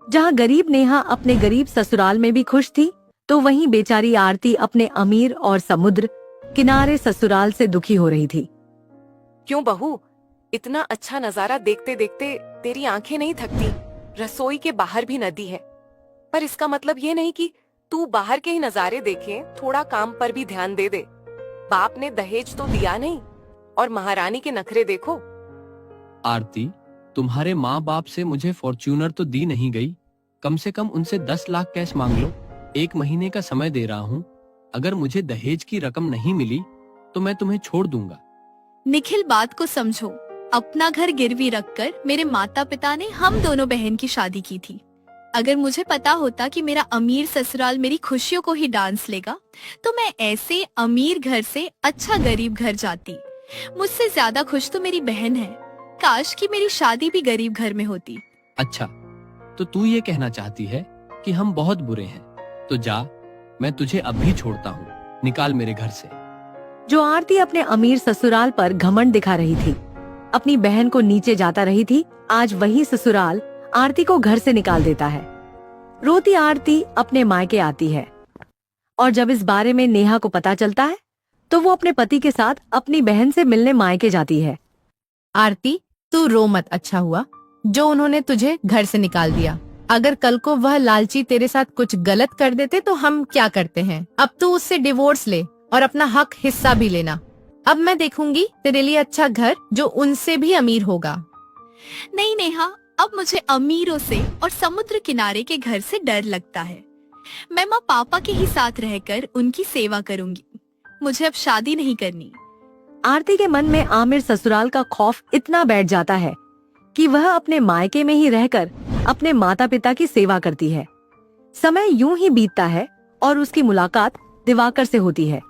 जहाँ गरीब नेहा अपने गरीब ससुराल में भी खुश थी, तो वहीं बेचारी आरती अपने अमीर और समुद्र किनारे ससुराल से दुखी हो रही थी। क्यों बहू, इतना अच्छा नजारा देखते देखते तेरी आंखें नहीं थकती? रसोई के बाहर भी नदी है, पर इसका मतलब ये नहीं कि तू बाहर के ही नजारे देखे, थोड़ा काम पर भी ध्यान दे दे। बाप ने दहेज तो दिया नहीं, और महारानी के नखरे देखो। आरती, तुम्हारे माँ बाप से मुझे फॉर्च्यूनर तो दी नहीं गई, कम से कम उनसे 10 लाख कैश मांग लो। 1 महीने का समय दे रहा हूँ, अगर मुझे दहेज की रकम नहीं मिली तो मैं तुम्हें छोड़ दूंगा। निखिल, बात को समझो। अपना घर गिरवी रखकर मेरे माता पिता ने हम दोनों बहन की शादी की थी। अगर मुझे पता होता कि मेरा अमीर ससुराल मेरी खुशियों को ही डांस लेगा, तो मैं ऐसे अमीर घर से अच्छा गरीब घर जाती। मुझसे ज्यादा खुश तो मेरी बहन है। काश कि मेरी शादी भी गरीब घर में होती। अच्छा, तो तू ये कहना चाहती है कि हम बहुत बुरे हैं? तो जा, मैं तुझे अब भी छोड़ता हूँ, निकाल मेरे घर से। जो आरती अपने अमीर ससुराल पर घमंड दिखा रही थी, अपनी बहन को नीचे जाता रही थी, आज वही ससुराल आरती को घर से निकाल देता है। रोती आरती अपने मायके आती है, और जब इस बारे में नेहा को पता चलता है, तो वो अपने पति के साथ अपनी बहन से मिलने मायके जाती है। आरती, तू रो मत। अच्छा हुआ जो उन्होंने तुझे घर से निकाल दिया। अगर कल को वह लालची तेरे साथ कुछ गलत कर देते तो हम क्या करते हैं? अब तू उससे डिवोर्स ले और अपना हक हिस्सा भी लेना। अब मैं देखूंगी तेरे लिए अच्छा घर जो उनसे भी अमीर होगा। नहीं नेहा, अब मुझे अमीरों से और समुद्र किनारे के घर से डर लगता है। मैं माँ पापा के ही साथ रहकर उनकी सेवा करूंगी। मुझे अब शादी नहीं करनी। आरती के मन में आमिर ससुराल का खौफ इतना बैठ जाता है कि वह अपने मायके में ही रहकर अपने माता पिता की सेवा करती है। समय यूं ही बीतता है और उसकी मुलाकात दिवाकर से होती है,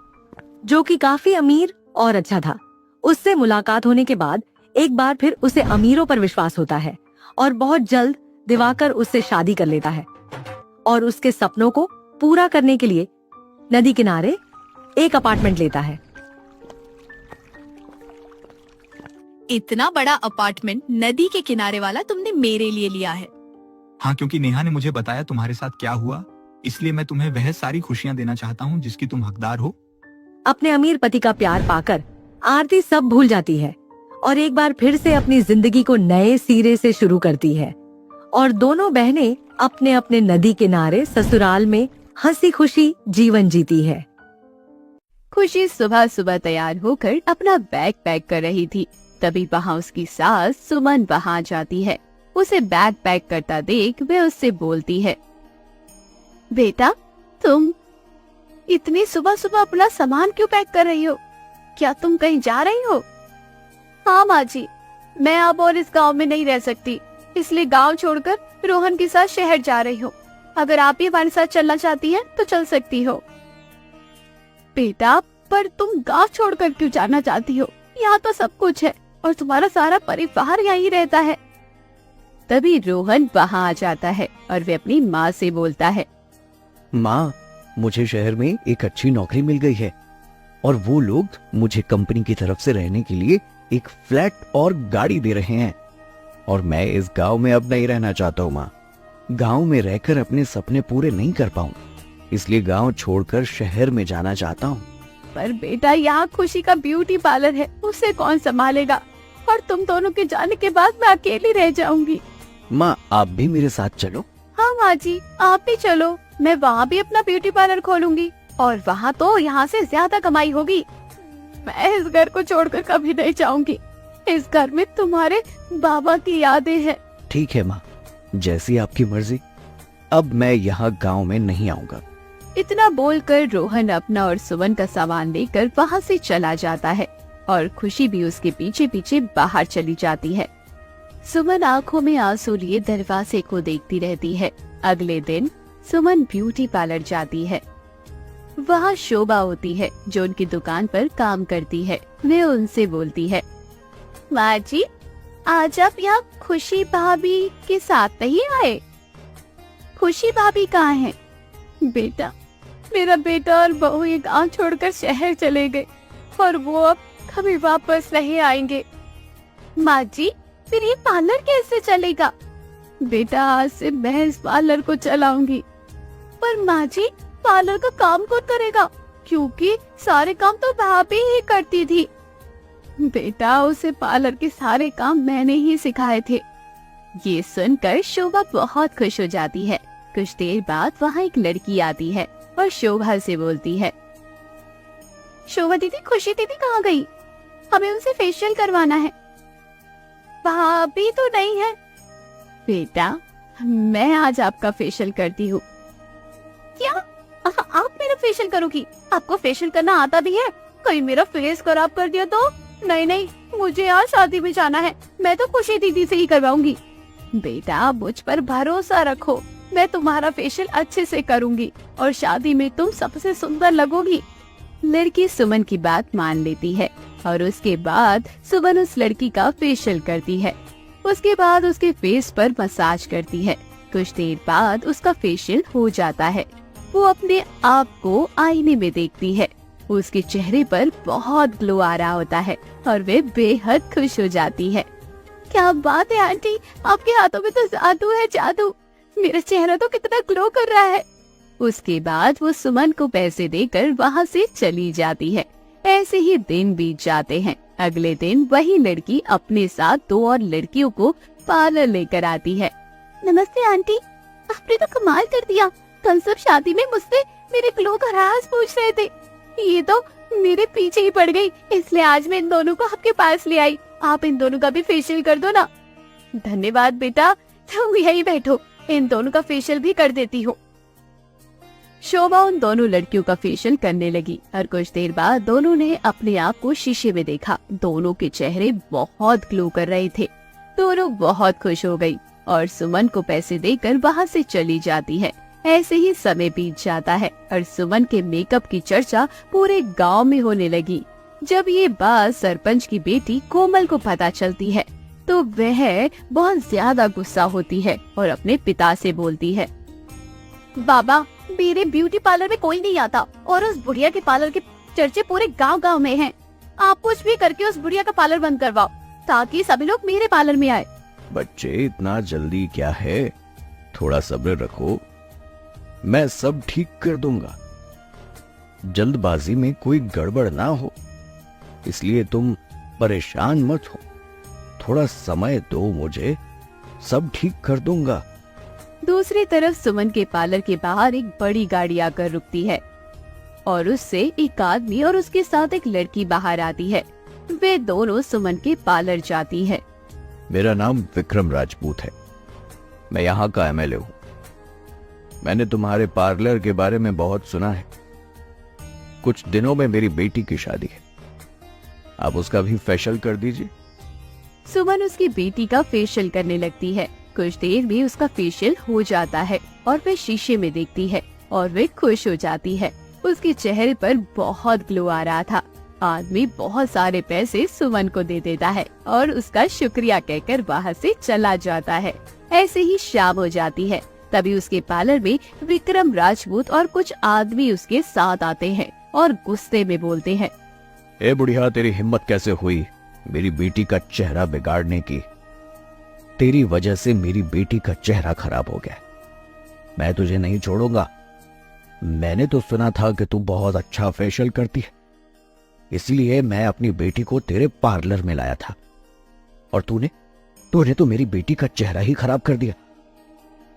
जो कि काफी अमीर और अच्छा था। उससे मुलाकात होने के बाद एक बार फिर उसे अमीरों पर विश्वास होता है और बहुत जल्द दिवाकर उससे शादी कर लेता है और उसके सपनों को पूरा करने के लिए नदी किनारे एक अपार्टमेंट लेता है। इतना बड़ा अपार्टमेंट नदी के किनारे वाला तुमने मेरे लिए लिया है? हाँ, क्योंकि नेहा ने मुझे बताया तुम्हारे साथ क्या हुआ, इसलिए मैं तुम्हें वह सारी खुशियाँ देना चाहता हूँ जिसकी तुम हकदार हो। अपने अमीर पति का प्यार पाकर आरती सब भूल जाती है और एक बार फिर से अपनी जिंदगी को नए सिरे से शुरू करती है और दोनों बहनें अपने अपने नदी किनारे ससुराल में हंसी खुशी जीवन जीती है। खुशी सुबह सुबह तैयार होकर अपना बैग पैक कर रही थी, तभी वहाँ उसकी सास सुमन वहाँ जाती है। उसे बैग पैक करता देख वे उससे बोलती है, बेटा तुम इतनी सुबह सुबह अपना सामान क्यों पैक कर रही हो? क्या तुम कहीं जा रही हो? हाँ माँ जी, मैं अब और इस गांव में नहीं रह सकती, इसलिए गांव छोड़कर रोहन के साथ शहर जा रही हूँ। अगर आप भी हमारे साथ चलना चाहती हैं तो चल सकती हो। बेटा, पर तुम गांव छोड़कर क्यों जाना चाहती हो? यहाँ तो सब कुछ है और तुम्हारा सारा परिवार यहीं रहता है। तभी रोहन वहाँ आ जाता है और वे अपनी माँ से बोलता है, माँ, मुझे शहर में एक अच्छी नौकरी मिल गई है और वो लोग मुझे कंपनी की तरफ से रहने के लिए एक फ्लैट और गाड़ी दे रहे हैं और मैं इस गांव में अब नहीं रहना चाहता हूँ माँ। गांव में रहकर अपने सपने पूरे नहीं कर पाऊँ, इसलिए गांव छोड़कर शहर में जाना चाहता हूँ। पर बेटा, यहाँ खुशी का ब्यूटी पार्लर है, उसे कौन संभालेगा? और तुम दोनों के जाने के बाद मैं अकेली रह जाऊंगी। माँ, आप भी मेरे साथ चलो। हाँ माँ जी, आप भी चलो। मैं वहाँ भी अपना ब्यूटी पार्लर खोलूंगी और वहाँ तो यहाँ से ज्यादा कमाई होगी। मैं इस घर को छोड़कर कभी नहीं जाऊंगी। इस घर में तुम्हारे बाबा की यादें हैं। ठीक है माँ, जैसी आपकी मर्जी। अब मैं यहाँ गांव में नहीं आऊँगा। इतना बोलकर रोहन अपना और सुमन का सामान लेकर वहाँ से चला जाता है और खुशी भी उसके पीछे पीछे बाहर चली जाती है। सुमन आंखों में आंसू लिए दरवाजे को देखती रहती है। अगले दिन सुमन ब्यूटी पार्लर जाती है। वहाँ शोभा होती है जो उनकी दुकान पर काम करती है। वे उनसे बोलती है, माँ जी, आज आप यहाँ खुशी भाभी के साथ नहीं आए? खुशी भाभी कहाँ हैं? बेटा, मेरा बेटा और बहू ये गांव छोड़कर शहर चले गए और वो अब कभी वापस नहीं आएंगे। माँ जी, फिर ये पार्लर कैसे चलेगा? बेटा, आज से मैं इस पार्लर को चलाऊंगी। पर माँ जी, पार्लर का काम कौन करेगा? क्योंकि सारे काम तो भाभी ही करती थी। बेटा, उसे पार्लर के सारे काम मैंने ही सिखाए थे। ये सुनकर शोभा बहुत खुश हो जाती है। कुछ देर बाद वहाँ एक लड़की आती है और शोभा से बोलती है, शोभा दीदी, खुशी दीदी कहाँ गई? हमें उनसे फेशियल करवाना है। भाभी तो नहीं है। बेटा, मैं आज आपका फेशियल करती हूँ। क्या आप मेरा फेशियल करोगी? आपको फेशियल करना आता भी है? कहीं मेरा फेस खराब कर दिया तो? नहीं नहीं, मुझे आज शादी में जाना है, मैं तो खुशी दीदी से ही करवाऊंगी। बेटा, मुझ पर भरोसा रखो, मैं तुम्हारा फेशियल अच्छे से करूंगी और शादी में तुम सबसे सुंदर लगोगी। लड़की सुमन की बात मान लेती है और उसके बाद सुमन उस लड़की का फेशियल करती है। उसके बाद उसके फेस पर मसाज करती है। कुछ देर बाद उसका फेशियल हो जाता है। वो अपने आप को आईने में देखती है। उसके चेहरे पर बहुत ग्लो आ रहा होता है और वे बेहद खुश हो जाती है। क्या बात है आंटी, आपके हाथों में तो जादू है, जादू। मेरा चेहरा तो कितना ग्लो कर रहा है। उसके बाद वो सुमन को पैसे देकर वहाँ से चली जाती है। ऐसे ही दिन बीत जाते हैं। अगले दिन वही लड़की अपने साथ 2 और लड़कियों को पार्लर लेकर आती है। नमस्ते आंटी, आपने तो कमाल कर दिया। कल सब शादी में मुझसे मेरे ग्लो का राज पूछ रहे थे, ये तो मेरे पीछे ही पड़ गई, इसलिए आज मैं इन दोनों को आपके पास ले आई। आप इन दोनों का भी फेशियल कर दो ना। धन्यवाद बेटा, तुम यही बैठो, इन दोनों का फेशियल भी कर देती हूँ। शोभा उन दोनों लड़कियों का फेशियल करने लगी और कुछ देर बाद दोनों ने अपने आप को शीशे में देखा। दोनों के चेहरे बहुत ग्लो कर रहे थे। दोनों बहुत खुश हो गई और सुमन को पैसे देकर वहाँ से चली जाती है। ऐसे ही समय बीत जाता है और सुमन के मेकअप की चर्चा पूरे गांव में होने लगी। जब ये बात सरपंच की बेटी कोमल को पता चलती है तो वह बहुत ज्यादा गुस्सा होती है और अपने पिता से बोलती है, बाबा, मेरे ब्यूटी पार्लर में कोई नहीं आता और उस बुढ़िया के पार्लर के चर्चे पूरे गांव-गांव में हैं। आप कुछ भी करके उस बुढ़िया का पार्लर बंद करवाओ ताकि सभी लोग मेरे पार्लर में आए। बच्चे, इतना जल्दी क्या है, थोड़ा सब्र रखो, मैं सब ठीक कर दूंगा। जल्दबाजी में कोई गड़बड़ ना हो, इसलिए तुम परेशान मत हो। थोड़ा समय दो मुझे, सब ठीक कर दूंगा। दूसरी तरफ सुमन के पार्लर के बाहर एक बड़ी गाड़ी आकर रुकती है और उससे एक आदमी और उसके साथ एक लड़की बाहर आती है। वे दोनों सुमन के पार्लर जाती है। मेरा नाम विक्रम राजपूत है, मैं यहाँ का एमएलए हूँ। मैंने तुम्हारे पार्लर के बारे में बहुत सुना है। कुछ दिनों में मेरी बेटी की शादी है, आप उसका भी फेशियल कर दीजिए। सुमन उसकी बेटी का फेशियल करने लगती है। कुछ देर में उसका फेशियल हो जाता है और वे शीशे में देखती है और वे खुश हो जाती है। उसके चेहरे पर बहुत ग्लो आ रहा था। आदमी बहुत सारे पैसे सुमन को दे देता है और उसका शुक्रिया कहकर वहाँ से चला जाता है। ऐसे ही शाम हो जाती है। तभी उसके पार्लर में विक्रम राजपूत और कुछ आदमी उसके साथ आते हैं और गुस्से में बोलते हैं, ए बुढ़िया, तेरी हिम्मत कैसे हुई मेरी बेटी का चेहरा बिगाड़ने की? तेरी वजह से मेरी बेटी का चेहरा खराब हो गया। मैं तुझे नहीं छोड़ूंगा। मैंने तो सुना था कि तू बहुत अच्छा फेशियल करती है, इसलिए मैं अपनी बेटी को तेरे पार्लर में लाया था और तूने तो मेरी बेटी का चेहरा ही खराब कर दिया।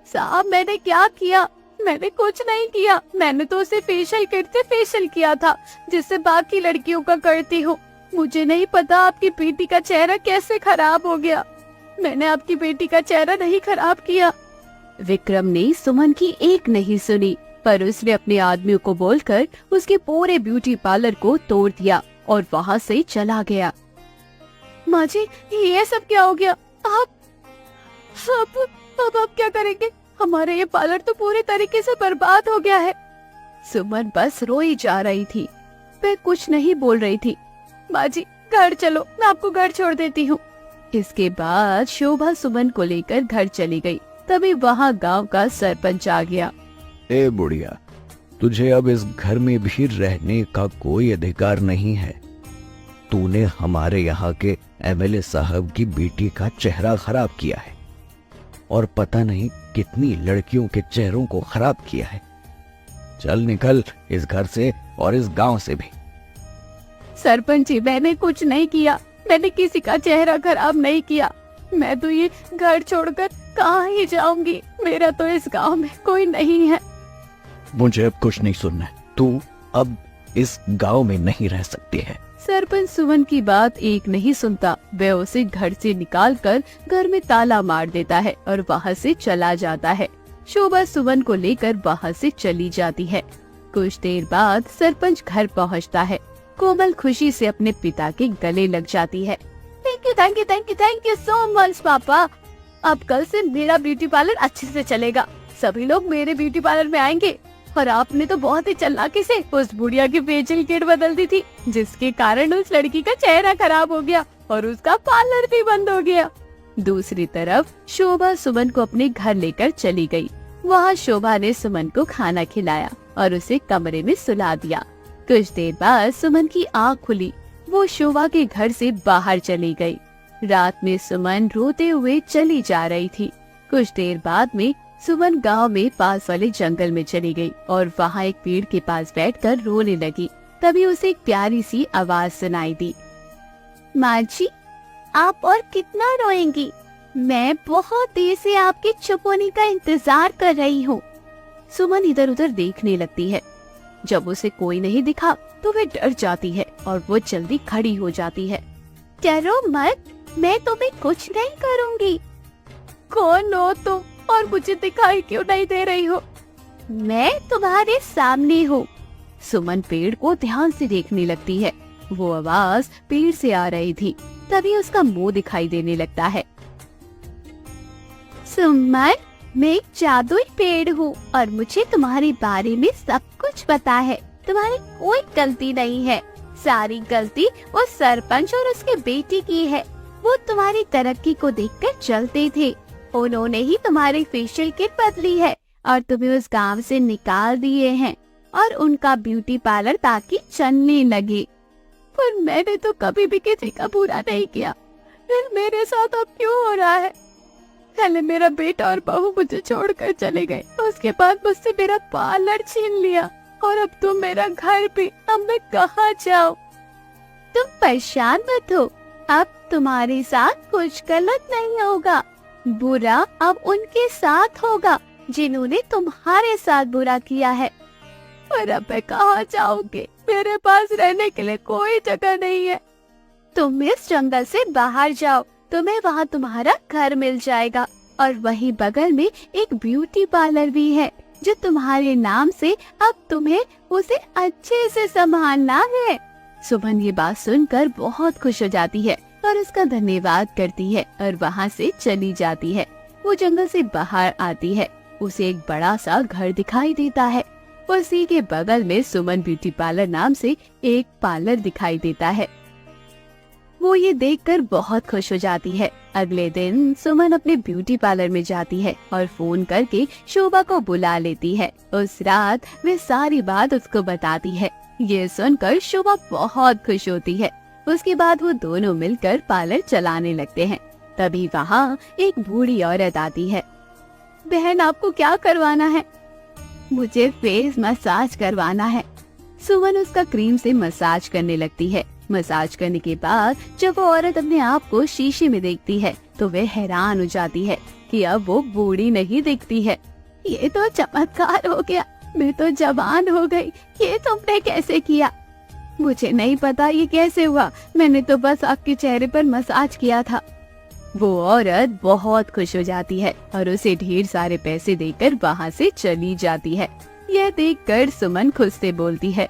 साहब, मैंने क्या किया? मैंने कुछ नहीं किया। मैंने तो उसे फेशियल करते फेशियल किया था जिससे बाकी लड़कियों का करती हूँ। मुझे नहीं पता आपकी बेटी का चेहरा कैसे खराब हो गया। मैंने आपकी बेटी का चेहरा नहीं खराब किया। विक्रम ने सुमन की एक नहीं सुनी, पर उसने अपने आदमियों को बोलकर उसके पूरे ब्यूटी पार्लर को तोड़ दिया और वहाँ से चला गया। माँ जी, ये सब क्या हो गया? अब क्या करेंगे? हमारे ये पार्लर तो पूरे तरीके से बर्बाद हो गया है। सुमन बस रोई जा रही थी, वह कुछ नहीं बोल रही थी। माँ जी, घर चलो, मैं आपको घर छोड़ देती हूँ। इसके बाद शोभा सुमन को लेकर घर चली गई। तभी वहाँ गांव का सरपंच आ गया। ए बुढ़िया, तुझे अब इस घर में भी रहने का कोई अधिकार नहीं है। तूने हमारे यहाँ के एमएलए साहब की बेटी का चेहरा खराब किया है और पता नहीं कितनी लड़कियों के चेहरों को खराब किया है। चल निकल इस घर से और इस गांव से भी। सरपंच जी, मैंने कुछ नहीं किया, मैंने किसी का चेहरा खराब नहीं किया। मैं तो ये घर छोड़कर कहाँ ही जाऊंगी, मेरा तो इस गांव में कोई नहीं है। मुझे अब कुछ नहीं सुनना है, तू अब इस गांव में नहीं रह सकती है। सरपंच सुमन की बात एक नहीं सुनता। वह उसे घर से निकालकर घर में ताला मार देता है और वहाँ से चला जाता है। शोभा सुमन को लेकर वहाँ से चली जाती है। कुछ देर बाद सरपंच घर पहुँचता है। कोमल खुशी से अपने पिता के गले लग जाती है। Thank you thank you thank you thank you so much पापा। अब कल से मेरा ब्यूटी पार्लर अच्छे से चलेगा, सभी लोग मेरे ब्यूटी पार्लर में आएंगे। और आपने तो बहुत ही चालाकी से उस बुढ़िया की फेशियल किट बदल दी थी, जिसके कारण उस लड़की का चेहरा खराब हो गया और उसका पार्लर भी बंद हो गया। दूसरी तरफ शोभा सुमन को अपने घर लेकर चली गई। वहाँ शोभा ने सुमन को खाना खिलाया और उसे कमरे में सुला दिया। कुछ देर बाद सुमन की आँख खुली। वो शोभा के घर से बाहर चली गई। रात में सुमन रोते हुए चली जा रही थी। कुछ देर बाद में सुमन गांव में पास वाले जंगल में चली गई और वहाँ एक पेड़ के पास बैठकर रोने लगी। तभी उसे एक प्यारी सी आवाज सुनाई दी। माँ जी, आप और कितना रोएंगी? मैं बहुत देर से आपके चुप होने का इंतजार कर रही हूँ। सुमन इधर उधर देखने लगती है। जब उसे कोई नहीं दिखा तो वह डर जाती है और वो जल्दी खड़ी हो जाती है। डरो मत, मैं तुम्हें कुछ नहीं करूँगी। कौन हो तुम और मुझे दिखाई क्यों नहीं दे रही हो? मैं तुम्हारे सामने हूँ। सुमन पेड़ को ध्यान से देखने लगती है। वो आवाज पेड़ से आ रही थी। तभी उसका मुंह दिखाई देने लगता है। सुमन, मैं एक जादुई पेड़ हूँ और मुझे तुम्हारे बारे में सब कुछ पता है। तुम्हारी कोई गलती नहीं है, सारी गलती वो सरपंच और उसके बेटी की है। वो तुम्हारी तरक्की को देखकर चलते थे, उन्होंने ही तुम्हारी फेशियल किट बदली है और तुम्हें उस गांव से निकाल दिए हैं और उनका ब्यूटी पार्लर ताकि चलने लगे। पर मैंने तो कभी भी किसी का बुरा नहीं किया, फिर मेरे साथ अब क्यों हो रहा है? पहले मेरा बेटा और बहू मुझे छोड़कर चले गए, उसके बाद मुझसे मेरा पार्लर छीन लिया और अब तुम मेरा घर भी। अब मैं कहाँ जाऊँ? तुम परेशान मत हो, अब तुम्हारे साथ कुछ गलत नहीं होगा। बुरा अब उनके साथ होगा जिन्होंने तुम्हारे साथ बुरा किया है। पर अब मैं कहाँ जाऊंगी? मेरे पास रहने के लिए कोई जगह नहीं है। तुम इस जंगल से बाहर जाओ, तुम्हें वहाँ तुम्हारा घर मिल जाएगा और वहीं बगल में एक ब्यूटी पार्लर भी है जो तुम्हारे नाम से अब तुम्हें उसे अच्छे से संभालना है। सुमन ये बात सुनकर बहुत खुश हो जाती है और उसका धन्यवाद करती है और वहाँ से चली जाती है। वो जंगल से बाहर आती है। उसे एक बड़ा सा घर दिखाई देता है। उसी के बगल में सुमन ब्यूटी पार्लर नाम से एक पार्लर दिखाई देता है। वो ये देखकर बहुत खुश हो जाती है। अगले दिन सुमन अपने ब्यूटी पार्लर में जाती है और फोन करके शोभा को बुला लेती है। उस रात वे सारी बात उसको बताती है। ये सुनकर शोभा बहुत खुश होती है। उसके बाद वो दोनों मिलकर पार्लर चलाने लगते हैं। तभी वहाँ एक बूढ़ी औरत आती है। बहन, आपको क्या करवाना है? मुझे फेस मसाज करवाना है। सुमन उसका क्रीम से मसाज करने लगती है। मसाज करने के बाद जब वो औरत अपने आप को शीशे में देखती है तो वह हैरान हो जाती है कि अब वो बूढ़ी नहीं दिखती है। ये तो चमत्कार हो गया, मैं तो जवान हो गई। ये तुमने कैसे किया? मुझे नहीं पता ये कैसे हुआ, मैंने तो बस आपके चेहरे पर मसाज किया था। वो औरत बहुत खुश हो जाती है और उसे ढेर सारे पैसे देकर वहाँ से चली जाती है। यह देखकर सुमन खुद से बोलती है,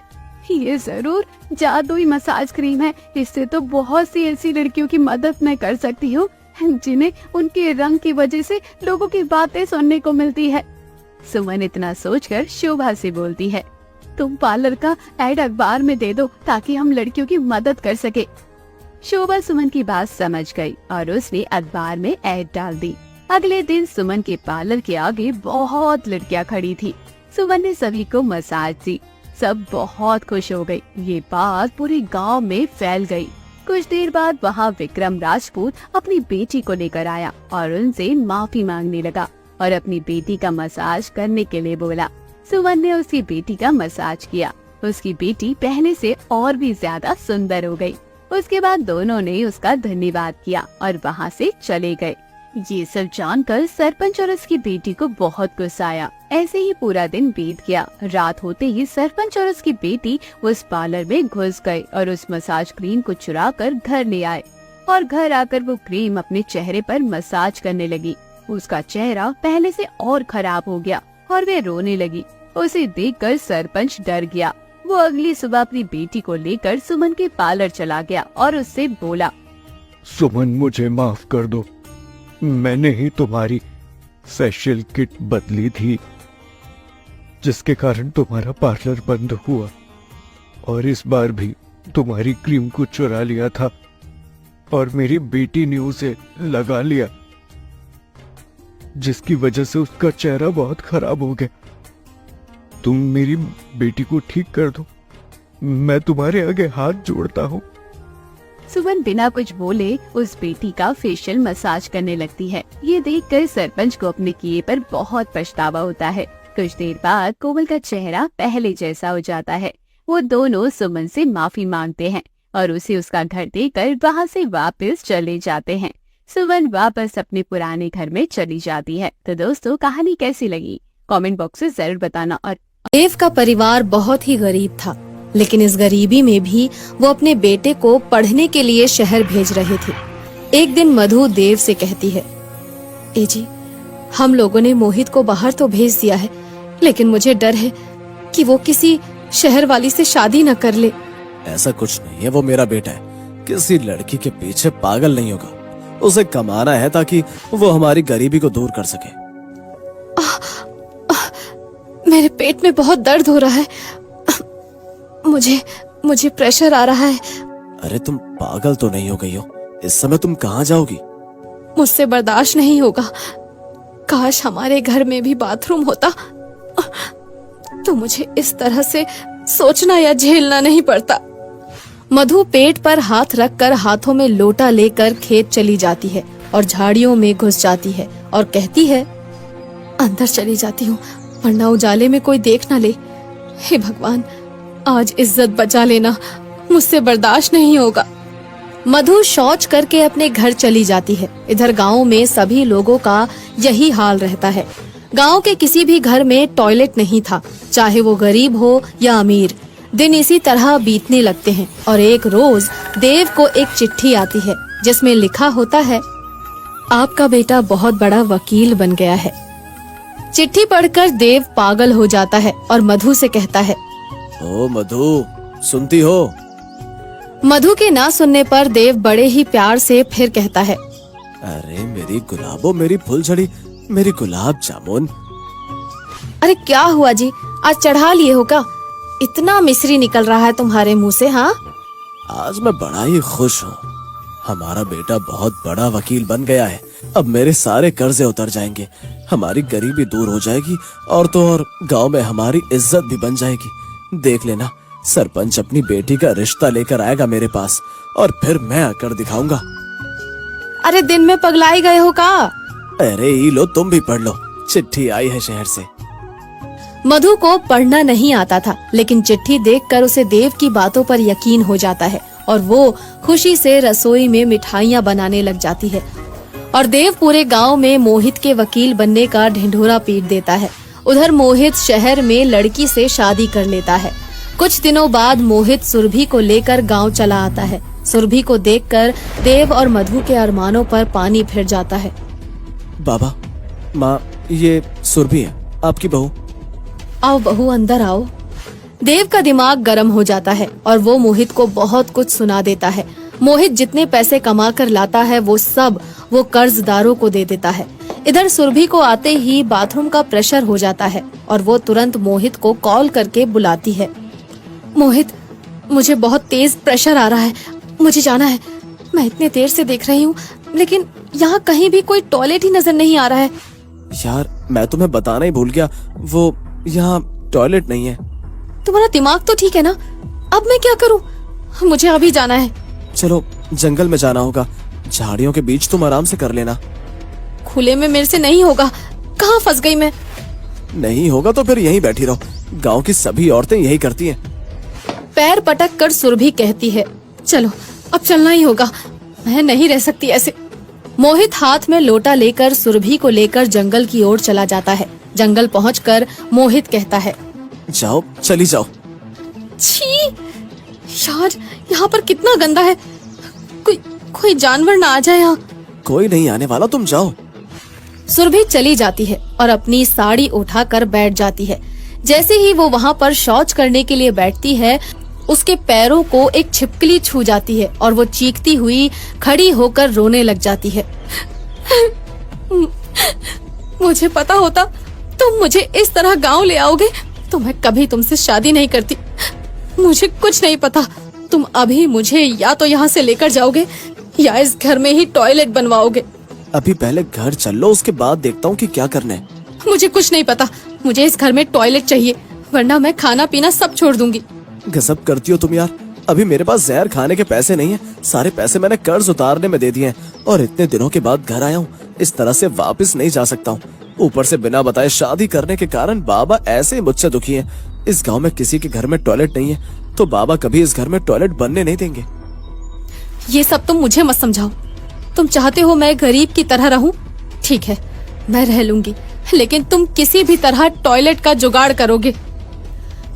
ये जरूर जादुई मसाज क्रीम है। इससे तो बहुत सी ऐसी लड़कियों की मदद मैं कर सकती हूँ जिन्हें उनके रंग की वजह से लोगों की बातें सुनने को मिलती है। सुमन इतना सोचकर शोभा से बोलती है, तुम पार्लर का ऐड अखबार में दे दो ताकि हम लड़कियों की मदद कर सके। शोभा सुमन की बात समझ गई और उसने अखबार में ऐड डाल दी। अगले दिन सुमन के पार्लर के आगे बहुत लड़कियां खड़ी थी। सुमन ने सभी को मसाज दी। सब बहुत खुश हो गई। ये बात पूरे गांव में फैल गई। कुछ देर बाद वहाँ विक्रम राजपूत अपनी बेटी को लेकर आया और उनसे माफी मांगने लगा और अपनी बेटी का मसाज करने के लिए बोला। सुमन ने उसकी बेटी का मसाज किया। उसकी बेटी पहले से और भी ज्यादा सुंदर हो गई। उसके बाद दोनों ने उसका धन्यवाद किया और वहाँ से चले गए। ये सब जानकर सरपंच और उसकी बेटी को बहुत गुस्सा आया। ऐसे ही पूरा दिन बीत गया। रात होते ही सरपंच और उसकी बेटी उस पार्लर में घुस गए और उस मसाज क्रीम को चुरा कर घर ले आए और घर आकर वो क्रीम अपने चेहरे पर मसाज करने लगी। उसका चेहरा पहले से और खराब हो गया और वे रोने लगी। उसे देखकर सरपंच डर गया। वो अगली सुबह अपनी बेटी को लेकर सुमन के पार्लर चला गया और उससे बोला, सुमन, मुझे माफ कर दो। मैंने ही तुम्हारी फेशियल किट बदली थी, जिसके कारण तुम्हारा पार्लर बंद हुआ, और इस बार भी तुम्हारी क्रीम को चुरा लिया था और मेरी बेटी ने उसे लगा लिया, जिसकी वजह से उसका चेहरा बहुत खराब हो गया। तुम मेरी बेटी को ठीक कर दो, मैं तुम्हारे आगे हाथ जोड़ता हूँ। सुमन बिना कुछ बोले उस बेटी का फेशियल मसाज करने लगती है। ये देखकर सरपंच को अपने किए पर बहुत पछतावा होता है। कुछ देर बाद कोमल का चेहरा पहले जैसा हो जाता है। वो दोनों सुमन से माफी मांगते हैं और उसे उसका घर देकर वहाँ से वापस चले जाते हैं। सुमन वापस अपने पुराने घर में चली जाती है। तो दोस्तों, कहानी कैसी लगी कमेंट बॉक्स में जरूर बताना। और देव का परिवार बहुत ही गरीब था, लेकिन इस गरीबी में भी वो अपने बेटे को पढ़ने के लिए शहर भेज रहे थे। एक दिन मधु देव से कहती है, ए जी, हम लोगों ने मोहित को बाहर तो भेज दिया है, लेकिन मुझे डर है कि वो किसी शहर वाली से शादी न कर ले। ऐसा कुछ नहीं है, वो मेरा बेटा है, किसी लड़की के पीछे पागल नहीं होगा। उसे कमाना है ताकि वो हमारी गरीबी को दूर कर सके। मेरे पेट में बहुत दर्द हो रहा है। मुझे प्रेशर आ रहा है। अरे तुम पागल तो नहीं हो गई हो? इस समय तुम कहाँ जाओगी? मुझसे बर्दाश्त नहीं होगा। काश हमारे घर में भी बाथरूम होता तो मुझे इस तरह से सोचना या झेलना नहीं पड़ता। मधु पेट पर हाथ रखकर हाथों में लोटा लेकर खेत चली जाती है और झाड़ियों में घुस जाती है और कहती है, अंदर चली जाती हूँ वरना उजाले में कोई देख न ले। हे भगवान, आज इज्जत बचा लेना, मुझसे बर्दाश्त नहीं होगा। मधु शौच करके अपने घर चली जाती है। इधर गांव में सभी लोगों का यही हाल रहता है। गांव के किसी भी घर में टॉयलेट नहीं था, चाहे वो गरीब हो या अमीर। दिन इसी तरह बीतने लगते हैं और एक रोज देव को एक चिट्ठी आती है जिसमें लिखा होता है, आपका बेटा बहुत बड़ा वकील बन गया है। चिट्ठी पढ़कर देव पागल हो जाता है और मधु से कहता है, ओ मधु, सुनती हो? मधु के ना सुनने पर देव बड़े ही प्यार से फिर कहता है, अरे मेरी गुलाबो, मेरी फुलझड़ी, मेरी गुलाब जामुन। अरे क्या हुआ जी, आज चढ़ा लिए हो क्या? इतना मिश्री निकल रहा है तुम्हारे मुंह से। हाँ, आज मैं बड़ा ही खुश हूँ। हमारा बेटा बहुत बड़ा वकील बन गया है। अब मेरे सारे कर्जे उतर जाएंगे, हमारी गरीबी दूर हो जाएगी और तो और गांव में हमारी इज्जत भी बन जाएगी। देख लेना, सरपंच अपनी बेटी का रिश्ता लेकर आएगा मेरे पास और फिर मैं आकर दिखाऊंगा। अरे दिन में पगलाई गए हो का? अरे ई लो, तुम भी पढ़ लो, चिट्ठी आई है शहर से। मधु को पढ़ना नहीं आता था, लेकिन चिट्ठी देखकर उसे देव की बातों पर यकीन हो जाता है और वो खुशी से रसोई में मिठाइयाँ बनाने लग जाती है। और देव पूरे गांव में मोहित के वकील बनने का ढिंढोरा पीट देता है। उधर मोहित शहर में लड़की से शादी कर लेता है। कुछ दिनों बाद मोहित सुरभि को लेकर गांव चला आता है। सुरभि को देखकर देव और मधु के अरमानों पर पानी फिर जाता है। बाबा, माँ, ये सुरभि है, आपकी बहू। आओ बहू, अंदर आओ। देव का दिमाग गर्म हो जाता है और वो मोहित को बहुत कुछ सुना देता है। मोहित जितने पैसे कमा कर लाता है वो सब वो कर्जदारों को दे देता है। इधर सुरभि को आते ही बाथरूम का प्रेशर हो जाता है और वो तुरंत मोहित को कॉल करके बुलाती है। मोहित, मुझे बहुत तेज प्रेशर आ रहा है, मुझे जाना है। मैं इतने देर से देख रही हूँ, लेकिन यहाँ कहीं भी कोई टॉयलेट ही नजर नहीं आ रहा है। यार, मैं तुम्हें बताना ही भूल गया, वो यहाँ टॉयलेट नहीं है। तुम्हारा दिमाग तो ठीक है ना? अब मैं क्या करूं? मुझे अभी जाना है। चलो जंगल में जाना होगा, झाड़ियों के बीच तुम आराम से कर लेना। खुले में मेरे से नहीं होगा। कहाँ फंस गई मैं? नहीं होगा तो फिर यहीं बैठी रहो, गांव की सभी औरतें यही करती हैं। पैर पटक कर सुरभि कहती है, चलो अब चलना ही होगा, मैं नहीं रह सकती ऐसे। मोहित हाथ में लोटा लेकर सुरभि को लेकर जंगल की ओर चला जाता है। जंगल पहुंचकर मोहित कहता है, जाओ चली जाओ। छी यार, यहाँ पर कितना गंदा है। कोई जानवर ना आ जाए यहाँ। कोई नहीं आने वाला, तुम जाओ। सुरभि चली जाती है और अपनी साड़ी उठाकर बैठ जाती है। जैसे ही वो वहाँ पर शौच करने के लिए बैठती है, उसके पैरों को एक छिपकली छू जाती है और वो चीखती हुई खड़ी होकर रोने लग जाती है। मुझे पता होता तुम मुझे इस तरह गांव ले आओगे तो मैं कभी तुमसे शादी नहीं करती। मुझे कुछ नहीं पता, तुम अभी मुझे या तो यहाँ से लेकर जाओगे या इस घर में ही टॉयलेट बनवाओगे। अभी पहले घर चल लो, उसके बाद देखता हूँ कि क्या करना है। मुझे कुछ नहीं पता, मुझे इस घर में टॉयलेट चाहिए, वरना मैं खाना पीना सब छोड़ दूंगी। गजब करती हो तुम यार। अभी मेरे पास जहर खाने के पैसे नहीं है, सारे पैसे मैंने कर्ज उतारने में दे दिए हैं और इतने दिनों के बाद घर आया हूँ, इस तरह से वापस नहीं जा सकता हूँ। ऊपर से बिना बताए शादी करने के कारण बाबा ऐसे ही मुझसे दुखी हैं। इस गांव में किसी के घर में टॉयलेट नहीं है तो बाबा कभी इस घर में टॉयलेट बनने नहीं देंगे। ये सब तुम मुझे मत समझाओ। तुम चाहते हो मैं गरीब की तरह रहूं? ठीक है, मैं रह लूंगी, लेकिन तुम किसी भी तरह टॉयलेट का जुगाड़ करोगे।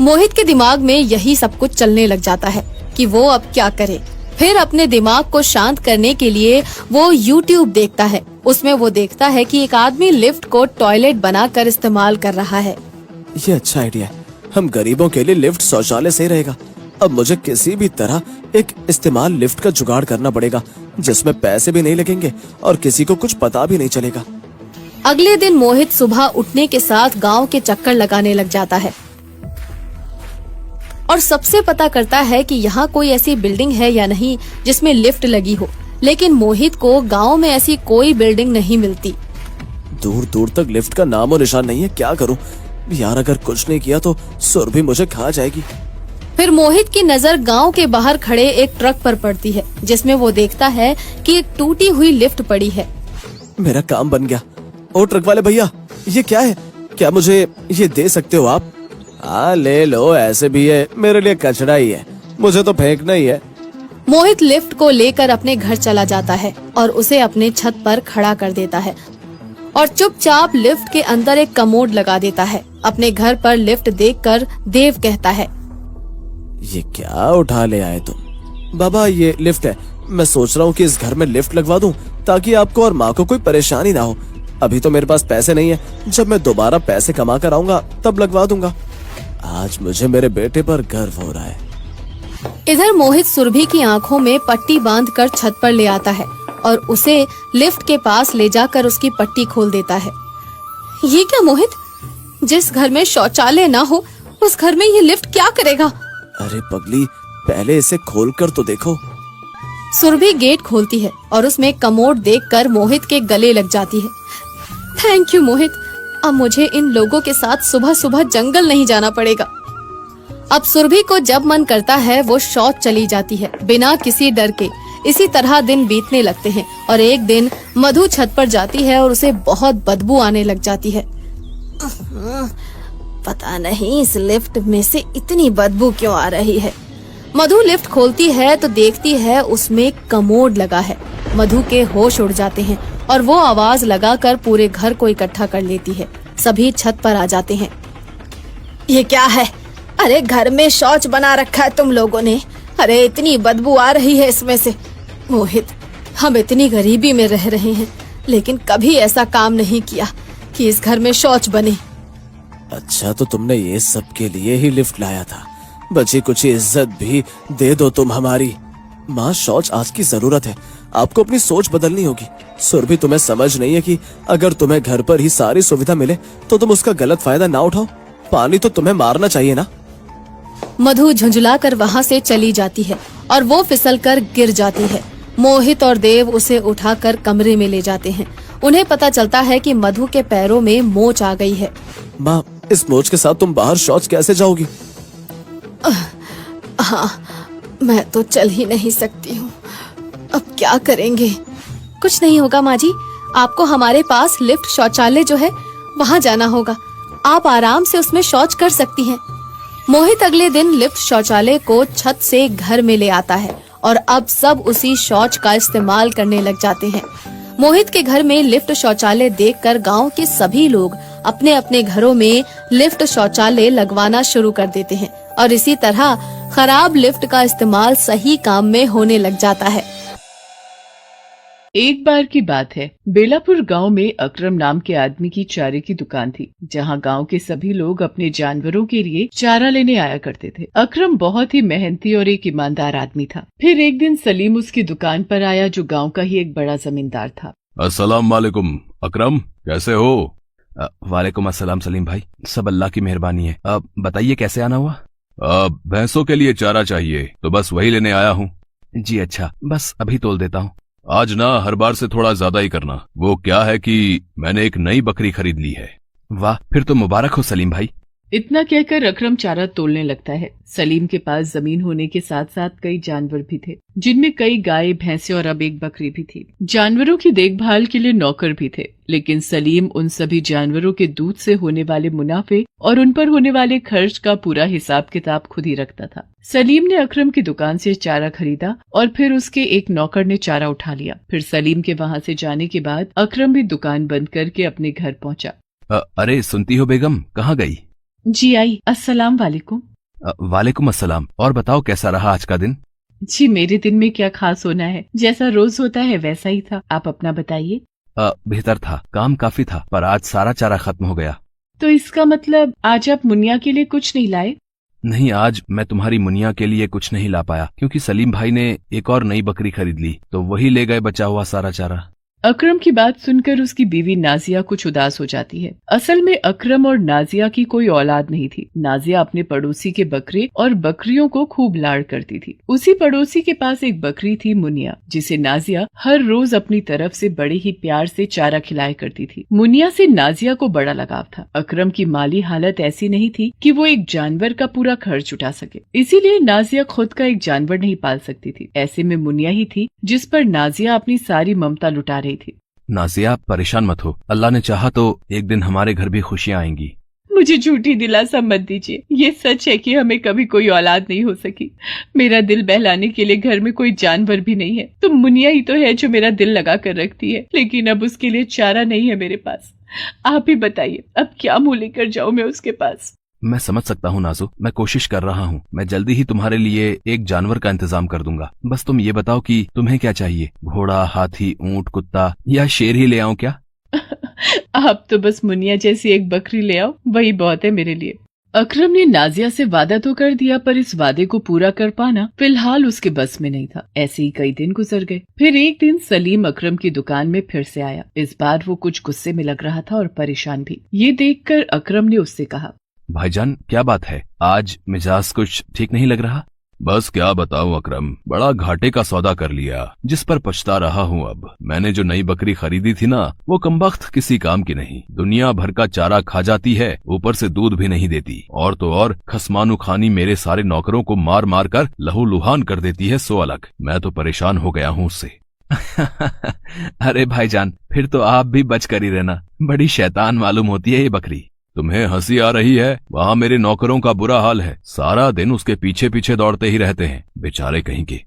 मोहित के दिमाग में यही सब कुछ चलने लग जाता है कि वो अब क्या करे। फिर अपने दिमाग को शांत करने के लिए वो YouTube देखता है। उसमें वो देखता है कि एक आदमी लिफ्ट को टॉयलेट बनाकर इस्तेमाल कर रहा है। ये अच्छा आइडिया है, हम गरीबों के लिए लिफ्ट शौचालय सही रहेगा। अब मुझे किसी भी तरह एक इस्तेमाल लिफ्ट का जुगाड़ करना पड़ेगा जिसमें पैसे भी नहीं लगेंगे और किसी को कुछ पता भी नहीं चलेगा। अगले दिन मोहित सुबह उठने के साथ गांव के चक्कर लगाने लग जाता है और सबसे पता करता है कि यहाँ कोई ऐसी बिल्डिंग है या नहीं जिसमें लिफ्ट लगी हो। लेकिन मोहित को गांव में ऐसी कोई बिल्डिंग नहीं मिलती। दूर दूर तक लिफ्ट का नामो निशान नहीं है, क्या करूं यार? अगर कुछ नहीं किया तो सुरभि मुझे खा जाएगी। फिर मोहित की नजर गांव के बाहर खड़े एक ट्रक पर पड़ती है जिसमें वो देखता है कि एक टूटी हुई लिफ्ट पड़ी है। मेरा काम बन गया। ओ ट्रक वाले भैया, ये क्या है? क्या मुझे ये दे सकते हो आप? हाँ ले लो, ऐसे भी है, मेरे लिए कचरा ही है, मुझे तो फेंकना ही है। मोहित लिफ्ट को लेकर अपने घर चला जाता है और उसे अपने छत पर खड़ा कर देता है और चुपचाप लिफ्ट के अंदर एक कमोड लगा देता है। अपने घर पर लिफ्ट देखकर देव कहता है, ये क्या उठा ले आए तुम? बाबा ये लिफ्ट है, मैं सोच रहा हूँ कि इस घर में लिफ्ट लगवा दूं ताकि आपको और माँ को कोई परेशानी ना हो। अभी तो मेरे पास पैसे नहीं है, जब मैं दोबारा पैसे कमा कर आऊंगा तब लगवा दूंगा। आज मुझे मेरे बेटे पर गर्व हो रहा है। इधर मोहित सुरभि की आंखों में पट्टी बांधकर छत पर ले आता है और उसे लिफ्ट के पास ले जाकर उसकी पट्टी खोल देता है। ये क्या मोहित, जिस घर में शौचालय ना हो उस घर में ये लिफ्ट क्या करेगा? अरे पगली, पहले इसे खोलकर तो देखो। सुरभि गेट खोलती है और उसमें कमोड देखकर मोहित के गले लग जाती है। थैंक यू मोहित, अब मुझे इन लोगों के साथ सुबह सुबह जंगल नहीं जाना पड़ेगा। अब सुरभि को जब मन करता है वो शौच चली जाती है बिना किसी डर के। इसी तरह दिन बीतने लगते हैं और एक दिन मधु छत पर जाती है और उसे बहुत बदबू आने लग जाती है। पता नहीं इस लिफ्ट में से इतनी बदबू क्यों आ रही है। मधु लिफ्ट खोलती है तो देखती है उसमें कमोड लगा है। मधु के होश उड़ जाते हैं और वो आवाज लगाकर पूरे घर को इकट्ठा कर लेती है। सभी छत पर आ जाते हैं। ये क्या है? अरे घर में शौच बना रखा है तुम लोगों ने। अरे इतनी बदबू आ रही है इसमें से। मोहित, हम इतनी गरीबी में रह रहे हैं लेकिन कभी ऐसा काम नहीं किया कि इस घर में शौच बने। अच्छा तो तुमने ये सब के लिए ही लिफ्ट लाया था। बची कुछ इज्जत भी दे दो तुम हमारी। माँ, शौच आज की जरूरत है, आपको अपनी सोच बदलनी होगी। सुरभि, तुम्हें समझ नहीं है कि अगर तुम्हें घर पर ही सारी सुविधा मिले तो तुम उसका गलत फायदा ना उठाओ। पानी तो तुम्हें मारना चाहिए ना। मधु झुंझलाकर वहाँ से चली जाती है और वो फिसलकर गिर जाती है। मोहित और देव उसे उठाकर कमरे में ले जाते हैं। उन्हें पता चलता है कि मधु के पैरों में मोच आ गई है। माँ, इस मोच के साथ तुम बाहर शौच कैसे जाओगी? हाँ, मैं तो चल ही नहीं सकती हूँ। अब क्या करेंगे? कुछ नहीं होगा माँ जी, आपको हमारे पास लिफ्ट शौचालय जो है वहाँ जाना होगा। आप आराम से उसमें शौच कर सकती हैं। मोहित अगले दिन लिफ्ट शौचालय को छत से घर में ले आता है और अब सब उसी शौच का इस्तेमाल करने लग जाते हैं। मोहित के घर में लिफ्ट शौचालय देखकर गांव के सभी लोग अपने अपने घरों में लिफ्ट शौचालय लगवाना शुरू कर देते हैं और इसी तरह खराब लिफ्ट का इस्तेमाल सही काम में होने लग जाता है। एक बार की बात है, बेलापुर गांव में अकरम नाम के आदमी की चारे की दुकान थी, जहां गांव के सभी लोग अपने जानवरों के लिए चारा लेने आया करते थे। अकरम बहुत ही मेहनती और एक ईमानदार आदमी था। फिर एक दिन सलीम उसकी दुकान पर आया, जो गांव का ही एक बड़ा जमींदार था। अस्सलाम वालेकुम अकरम, कैसे हो? वालेकुम अस्सलाम सलीम भाई, सब अल्लाह की मेहरबानी है। बताइए कैसे आना हुआ? भैंसों के लिए चारा चाहिए, तो बस वही लेने आया हूँ। जी अच्छा, बस अभी तोल देता हूँ। आज ना हर बार से थोड़ा ज्यादा ही करना। वो क्या है कि मैंने एक नई बकरी खरीद ली है। वाह, फिर तो मुबारक हो सलीम भाई। इतना कहकर अकरम चारा तोलने लगता है। सलीम के पास जमीन होने के साथ साथ कई जानवर भी थे, जिनमें कई गाय, भैंसे और अब एक बकरी भी थी। जानवरों की देखभाल के लिए नौकर भी थे, लेकिन सलीम उन सभी जानवरों के दूध से होने वाले मुनाफे और उन पर होने वाले खर्च का पूरा हिसाब किताब खुद ही रखता था। सलीम ने अकरम की दुकान से चारा खरीदा और फिर उसके एक नौकर ने चारा उठा लिया। फिर सलीम के वहाँ से जाने के बाद अकरम भी दुकान बंद करके अपने घर पहुँचा। अरे सुनती हो बेगम, कहाँ गई? जी आई, अस्सलाम वालेकुम। वालेकुम अस्सलाम। और बताओ कैसा रहा आज का दिन? जी मेरे दिन में क्या खास होना है, जैसा रोज होता है वैसा ही था। आप अपना बताइए। बेहतर था, काम काफी था, पर आज सारा चारा खत्म हो गया। तो इसका मतलब आज आप मुनिया के लिए कुछ नहीं लाए? नहीं, आज मैं तुम्हारी मुनिया के लिए कुछ नहीं ला पाया, क्योंकि सलीम भाई ने एक और नई बकरी खरीद ली, तो वही ले गए बचा हुआ सारा चारा। अकरम की बात सुनकर उसकी बीवी नाजिया कुछ उदास हो जाती है। असल में अकरम और नाजिया की कोई औलाद नहीं थी। नाजिया अपने पड़ोसी के बकरे और बकरियों को खूब लाड़ करती थी। उसी पड़ोसी के पास एक बकरी थी मुनिया, जिसे नाजिया हर रोज अपनी तरफ से बड़े ही प्यार से चारा खिलाया करती थी। मुनिया से नाजिया को बड़ा लगाव था। अकरम की माली हालत ऐसी नहीं थी कि वो एक जानवर का पूरा खर्च उठा सके, इसीलिए नाजिया खुद का एक जानवर नहीं पाल सकती थी। ऐसे में मुनिया ही थी जिस पर नाजिया अपनी सारी ममता लुटा रही थी। नाजिया परेशान मत हो, अल्लाह ने चाहा तो एक दिन हमारे घर भी खुशियाँ आएंगी। मुझे झूठी दिलासा मत दीजिए, ये सच है कि हमें कभी कोई औलाद नहीं हो सकी। मेरा दिल बहलाने के लिए घर में कोई जानवर भी नहीं है, तो मुनिया ही तो है जो मेरा दिल लगा कर रखती है, लेकिन अब उसके लिए चारा नहीं है मेरे पास। आप ही बताइए अब क्या मुँह लेकर जाऊँ मैं उसके पास? मैं समझ सकता हूँ नाजू, मैं कोशिश कर रहा हूँ। मैं जल्दी ही तुम्हारे लिए एक जानवर का इंतजाम कर दूंगा। बस तुम ये बताओ कि तुम्हें क्या चाहिए? घोड़ा, हाथी, ऊंट, कुत्ता या शेर ही ले आऊं क्या? आप तो बस मुनिया जैसी एक बकरी ले आओ, वही बहुत है मेरे लिए। अकरम ने नाजिया से वादा तो कर दिया, पर इस वादे को पूरा कर पाना फिलहाल उसके बस में नहीं था। ऐसे ही कई दिन गुजर गए। फिर एक दिन सलीम अकरम की दुकान में फिर से आया। इस बार वो कुछ गुस्से में लग रहा था और परेशान भी। ये देखकर अकरम ने उससे कहा, भाईजान क्या बात है, आज मिजाज कुछ ठीक नहीं लग रहा? बस क्या बताऊं अकरम, बड़ा घाटे का सौदा कर लिया, जिस पर पछता रहा हूं। अब मैंने जो नई बकरी खरीदी थी ना, वो कमबख्त किसी काम की नहीं। दुनिया भर का चारा खा जाती है, ऊपर से दूध भी नहीं देती, और तो और खसमानू खानी मेरे सारे नौकरों को मार मार कर लहूलुहान कर देती है। सो अलग, मैं तो परेशान हो गया हूँ उससे। अरे भाईजान, फिर तो आप भी बच कर ही रहना, बड़ी शैतान मालूम होती है ये बकरी। तुम्हें हंसी आ रही है? वहाँ मेरे नौकरों का बुरा हाल है, सारा दिन उसके पीछे पीछे दौड़ते ही रहते हैं, बेचारे कहीं के।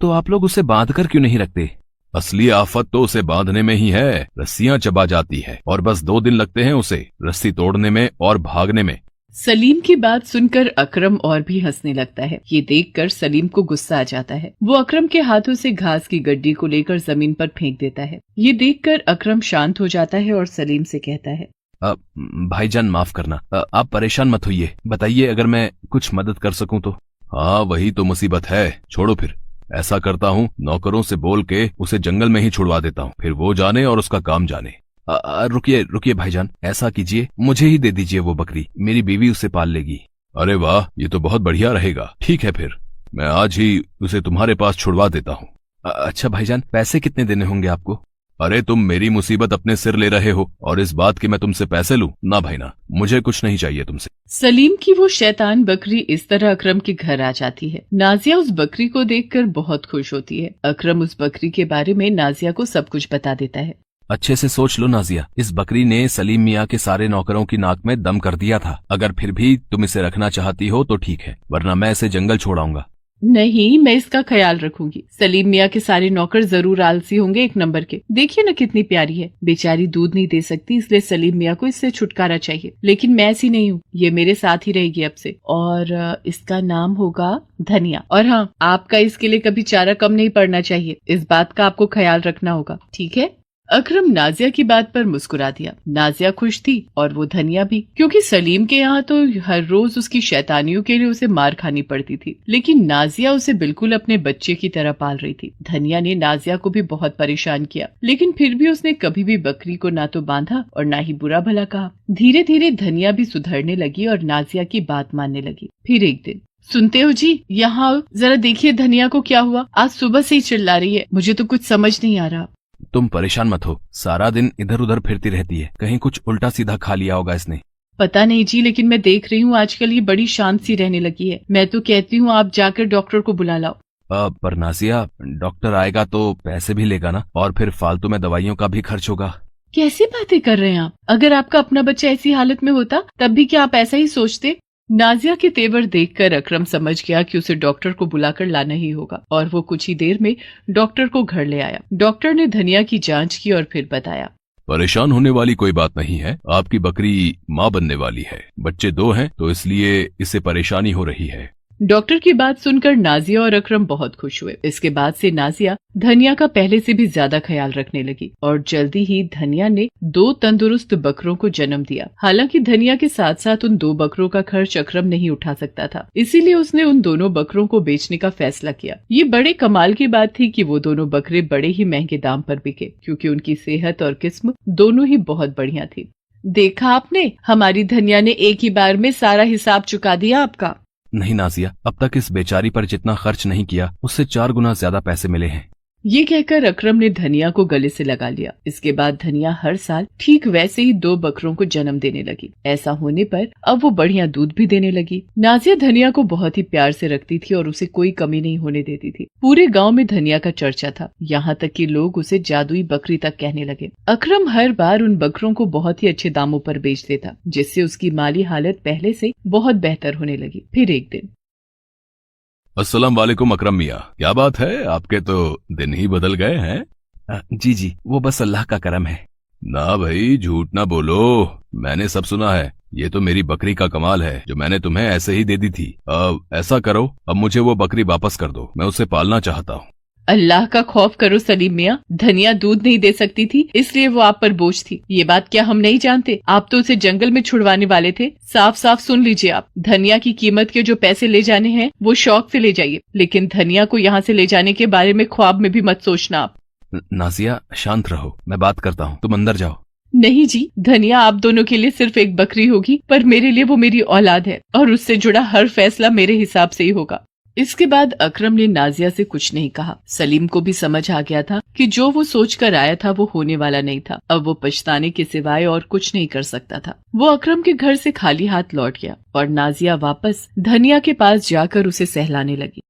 तो आप लोग उसे बांध कर क्यों नहीं रखते? असली आफत तो उसे बांधने में ही है। रस्सियां चबा जाती है और बस 2 दिन लगते हैं उसे रस्सी तोड़ने में और भागने में। सलीम की बात सुनकर अकरम और भी हंसने लगता है। ये देखकर सलीम को गुस्सा आ जाता है। वो अकरम के हाथों से घास की गड्डी को लेकर जमीन पर फेंक देता है। ये देखकर अकरम शांत हो जाता है और सलीम से कहता है, भाईजान माफ करना, आप परेशान मत होइए, बताइए अगर मैं कुछ मदद कर सकूं तो। हाँ वही तो मुसीबत है, छोड़ो फिर। ऐसा करता हूँ, नौकरों से बोल के उसे जंगल में ही छुड़वा देता हूँ, फिर वो जाने और उसका काम जाने। रुकिए भाईजान, ऐसा कीजिए, मुझे ही दे दीजिए वो बकरी, मेरी बीवी उसे पाल लेगी। अरे वाह, ये तो बहुत बढ़िया रहेगा। ठीक है फिर मैं आज ही उसे तुम्हारे पास छुड़वा देता हूँ। अच्छा भाईजान, पैसे कितने देने होंगे आपको? अरे तुम मेरी मुसीबत अपने सिर ले रहे हो और इस बात के मैं तुमसे पैसे लूं? ना भाई ना, मुझे कुछ नहीं चाहिए तुमसे। सलीम की वो शैतान बकरी इस तरह अकरम के घर आ जाती है। नाजिया उस बकरी को देखकर बहुत खुश होती है। अकरम उस बकरी के बारे में नाजिया को सब कुछ बता देता है। अच्छे से सोच लो नाजिया, इस बकरी ने सलीम मियाँ के सारे नौकरों की नाक में दम कर दिया था। अगर फिर भी तुम इसे रखना चाहती हो तो ठीक है, वरना मैं इसे जंगल छोड़ाऊंगा। नहीं, मैं इसका ख्याल रखूंगी। सलीम मियाँ के सारे नौकर जरूर आलसी होंगे एक नंबर के। देखिए न कितनी प्यारी है, बेचारी दूध नहीं दे सकती, इसलिए सलीम मियाँ को इससे छुटकारा चाहिए। लेकिन मैं ऐसी नहीं हूँ, ये मेरे साथ ही रहेगी अब से, और इसका नाम होगा धनिया। और हाँ, आपका इसके लिए कभी चारा कम नहीं पड़ना चाहिए, इस बात का आपको ख्याल रखना होगा, ठीक है? अकरम नाजिया की बात पर मुस्कुरा दिया। नाजिया खुश थी और वो धनिया भी, क्योंकि सलीम के यहाँ तो हर रोज उसकी शैतानियों के लिए उसे मार खानी पड़ती थी, लेकिन नाजिया उसे बिल्कुल अपने बच्चे की तरह पाल रही थी। धनिया ने नाजिया को भी बहुत परेशान किया, लेकिन फिर भी उसने कभी भी बकरी को ना तो बांधा और ना ही बुरा भला कहा। धीरे धीरे धनिया भी सुधरने लगी और नाजिया की बात मानने लगी। फिर एक दिन, सुनते हो जी, यहाँ जरा देखिए धनिया को क्या हुआ, आज सुबह से ही चिल्ला रही है, मुझे तो कुछ समझ नहीं आ रहा। तुम परेशान मत हो, सारा दिन इधर उधर फिरती रहती है, कहीं कुछ उल्टा सीधा खा लिया होगा इसने। पता नहीं जी, लेकिन मैं देख रही हूँ आजकल ये बड़ी शांत सी रहने लगी है। मैं तो कहती हूँ आप जाकर डॉक्टर को बुला लाओ। पर नाजिया, डॉक्टर आएगा तो पैसे भी लेगा ना, और फिर फालतू में दवाइयों का भी खर्च होगा। कैसी बातें कर रहे हैं आप? अगर आपका अपना बच्चा ऐसी हालत में होता तब भी क्या आप ऐसा ही सोचते? नाजिया के तेवर देखकर अकरम समझ गया कि उसे डॉक्टर को बुलाकर लाना ही होगा, और वो कुछ ही देर में डॉक्टर को घर ले आया। डॉक्टर ने धनिया की जांच की और फिर बताया, परेशान होने वाली कोई बात नहीं है, आपकी बकरी माँ बनने वाली है, बच्चे 2 हैं तो इसलिए इसे परेशानी हो रही है। डॉक्टर की बात सुनकर नाजिया और अकरम बहुत खुश हुए। इसके बाद से नाजिया धनिया का पहले से भी ज्यादा ख्याल रखने लगी और जल्दी ही धनिया ने 2 तंदुरुस्त बकरों को जन्म दिया। हालांकि धनिया के साथ साथ उन 2 बकरों का खर्च अकरम नहीं उठा सकता था, इसीलिए उसने उन दोनों बकरों को बेचने का फैसला किया। ये बड़े कमाल की बात थी कि वो दोनों बकरे बड़े ही महंगे दाम पर बिके, क्योंकि उनकी सेहत और किस्म दोनों ही बहुत बढ़िया थी। देखा आपने, हमारी धनिया ने एक ही बार में सारा हिसाब चुका दिया आपका। नहीं नाजिया, अब तक इस बेचारी पर जितना खर्च नहीं किया उससे 4 गुना ज्यादा पैसे मिले हैं। ये कहकर अकरम ने धनिया को गले से लगा लिया। इसके बाद धनिया हर साल ठीक वैसे ही 2 बकरों को जन्म देने लगी। ऐसा होने पर अब वो बढ़िया दूध भी देने लगी। नाजिया धनिया को बहुत ही प्यार से रखती थी और उसे कोई कमी नहीं होने देती थी। पूरे गांव में धनिया का चर्चा था, यहाँ तक कि लोग उसे जादुई बकरी तक कहने लगे। अकरम हर बार उन बकरों को बहुत ही अच्छे दामों पर बेच देता, जिससे उसकी माली हालत पहले से बहुत बेहतर होने लगी। फिर एक दिन, अस्सलाम वालेकुम अकरम मियाँ, क्या बात है, आपके तो दिन ही बदल गए हैं। जी, वो बस अल्लाह का करम है। ना भाई, झूठ ना बोलो, मैंने सब सुना है। ये तो मेरी बकरी का कमाल है जो मैंने तुम्हें ऐसे ही दे दी थी। अब ऐसा करो, अब मुझे वो बकरी वापस कर दो, मैं उसे पालना चाहता हूँ। अल्लाह का खौफ करो सलीम मियाँ, धनिया दूध नहीं दे सकती थी इसलिए वो आप पर बोझ थी। ये बात क्या हम नहीं जानते? आप तो उसे जंगल में छुड़वाने वाले थे। साफ साफ सुन लीजिए आप, धनिया की कीमत के जो पैसे ले जाने हैं वो शौक से ले जाइए, लेकिन धनिया को यहाँ से ले जाने के बारे में ख्वाब में भी मत सोचना आप। नाजिया शांत रहो, मैं बात करता हूँ, तुम अंदर जाओ। नहीं जी, धनिया आप दोनों के लिए सिर्फ एक बकरी होगी, पर मेरे लिए वो मेरी औलाद है और उससे जुड़ा हर फैसला मेरे हिसाब से ही होगा। इसके बाद अकरम ने नाजिया से कुछ नहीं कहा। सलीम को भी समझ आ गया था कि जो वो सोच कर आया था वो होने वाला नहीं था। अब वो पछताने के सिवाय और कुछ नहीं कर सकता था। वो अकरम के घर से खाली हाथ लौट गया और नाजिया वापस धनिया के पास जाकर उसे सहलाने लगी।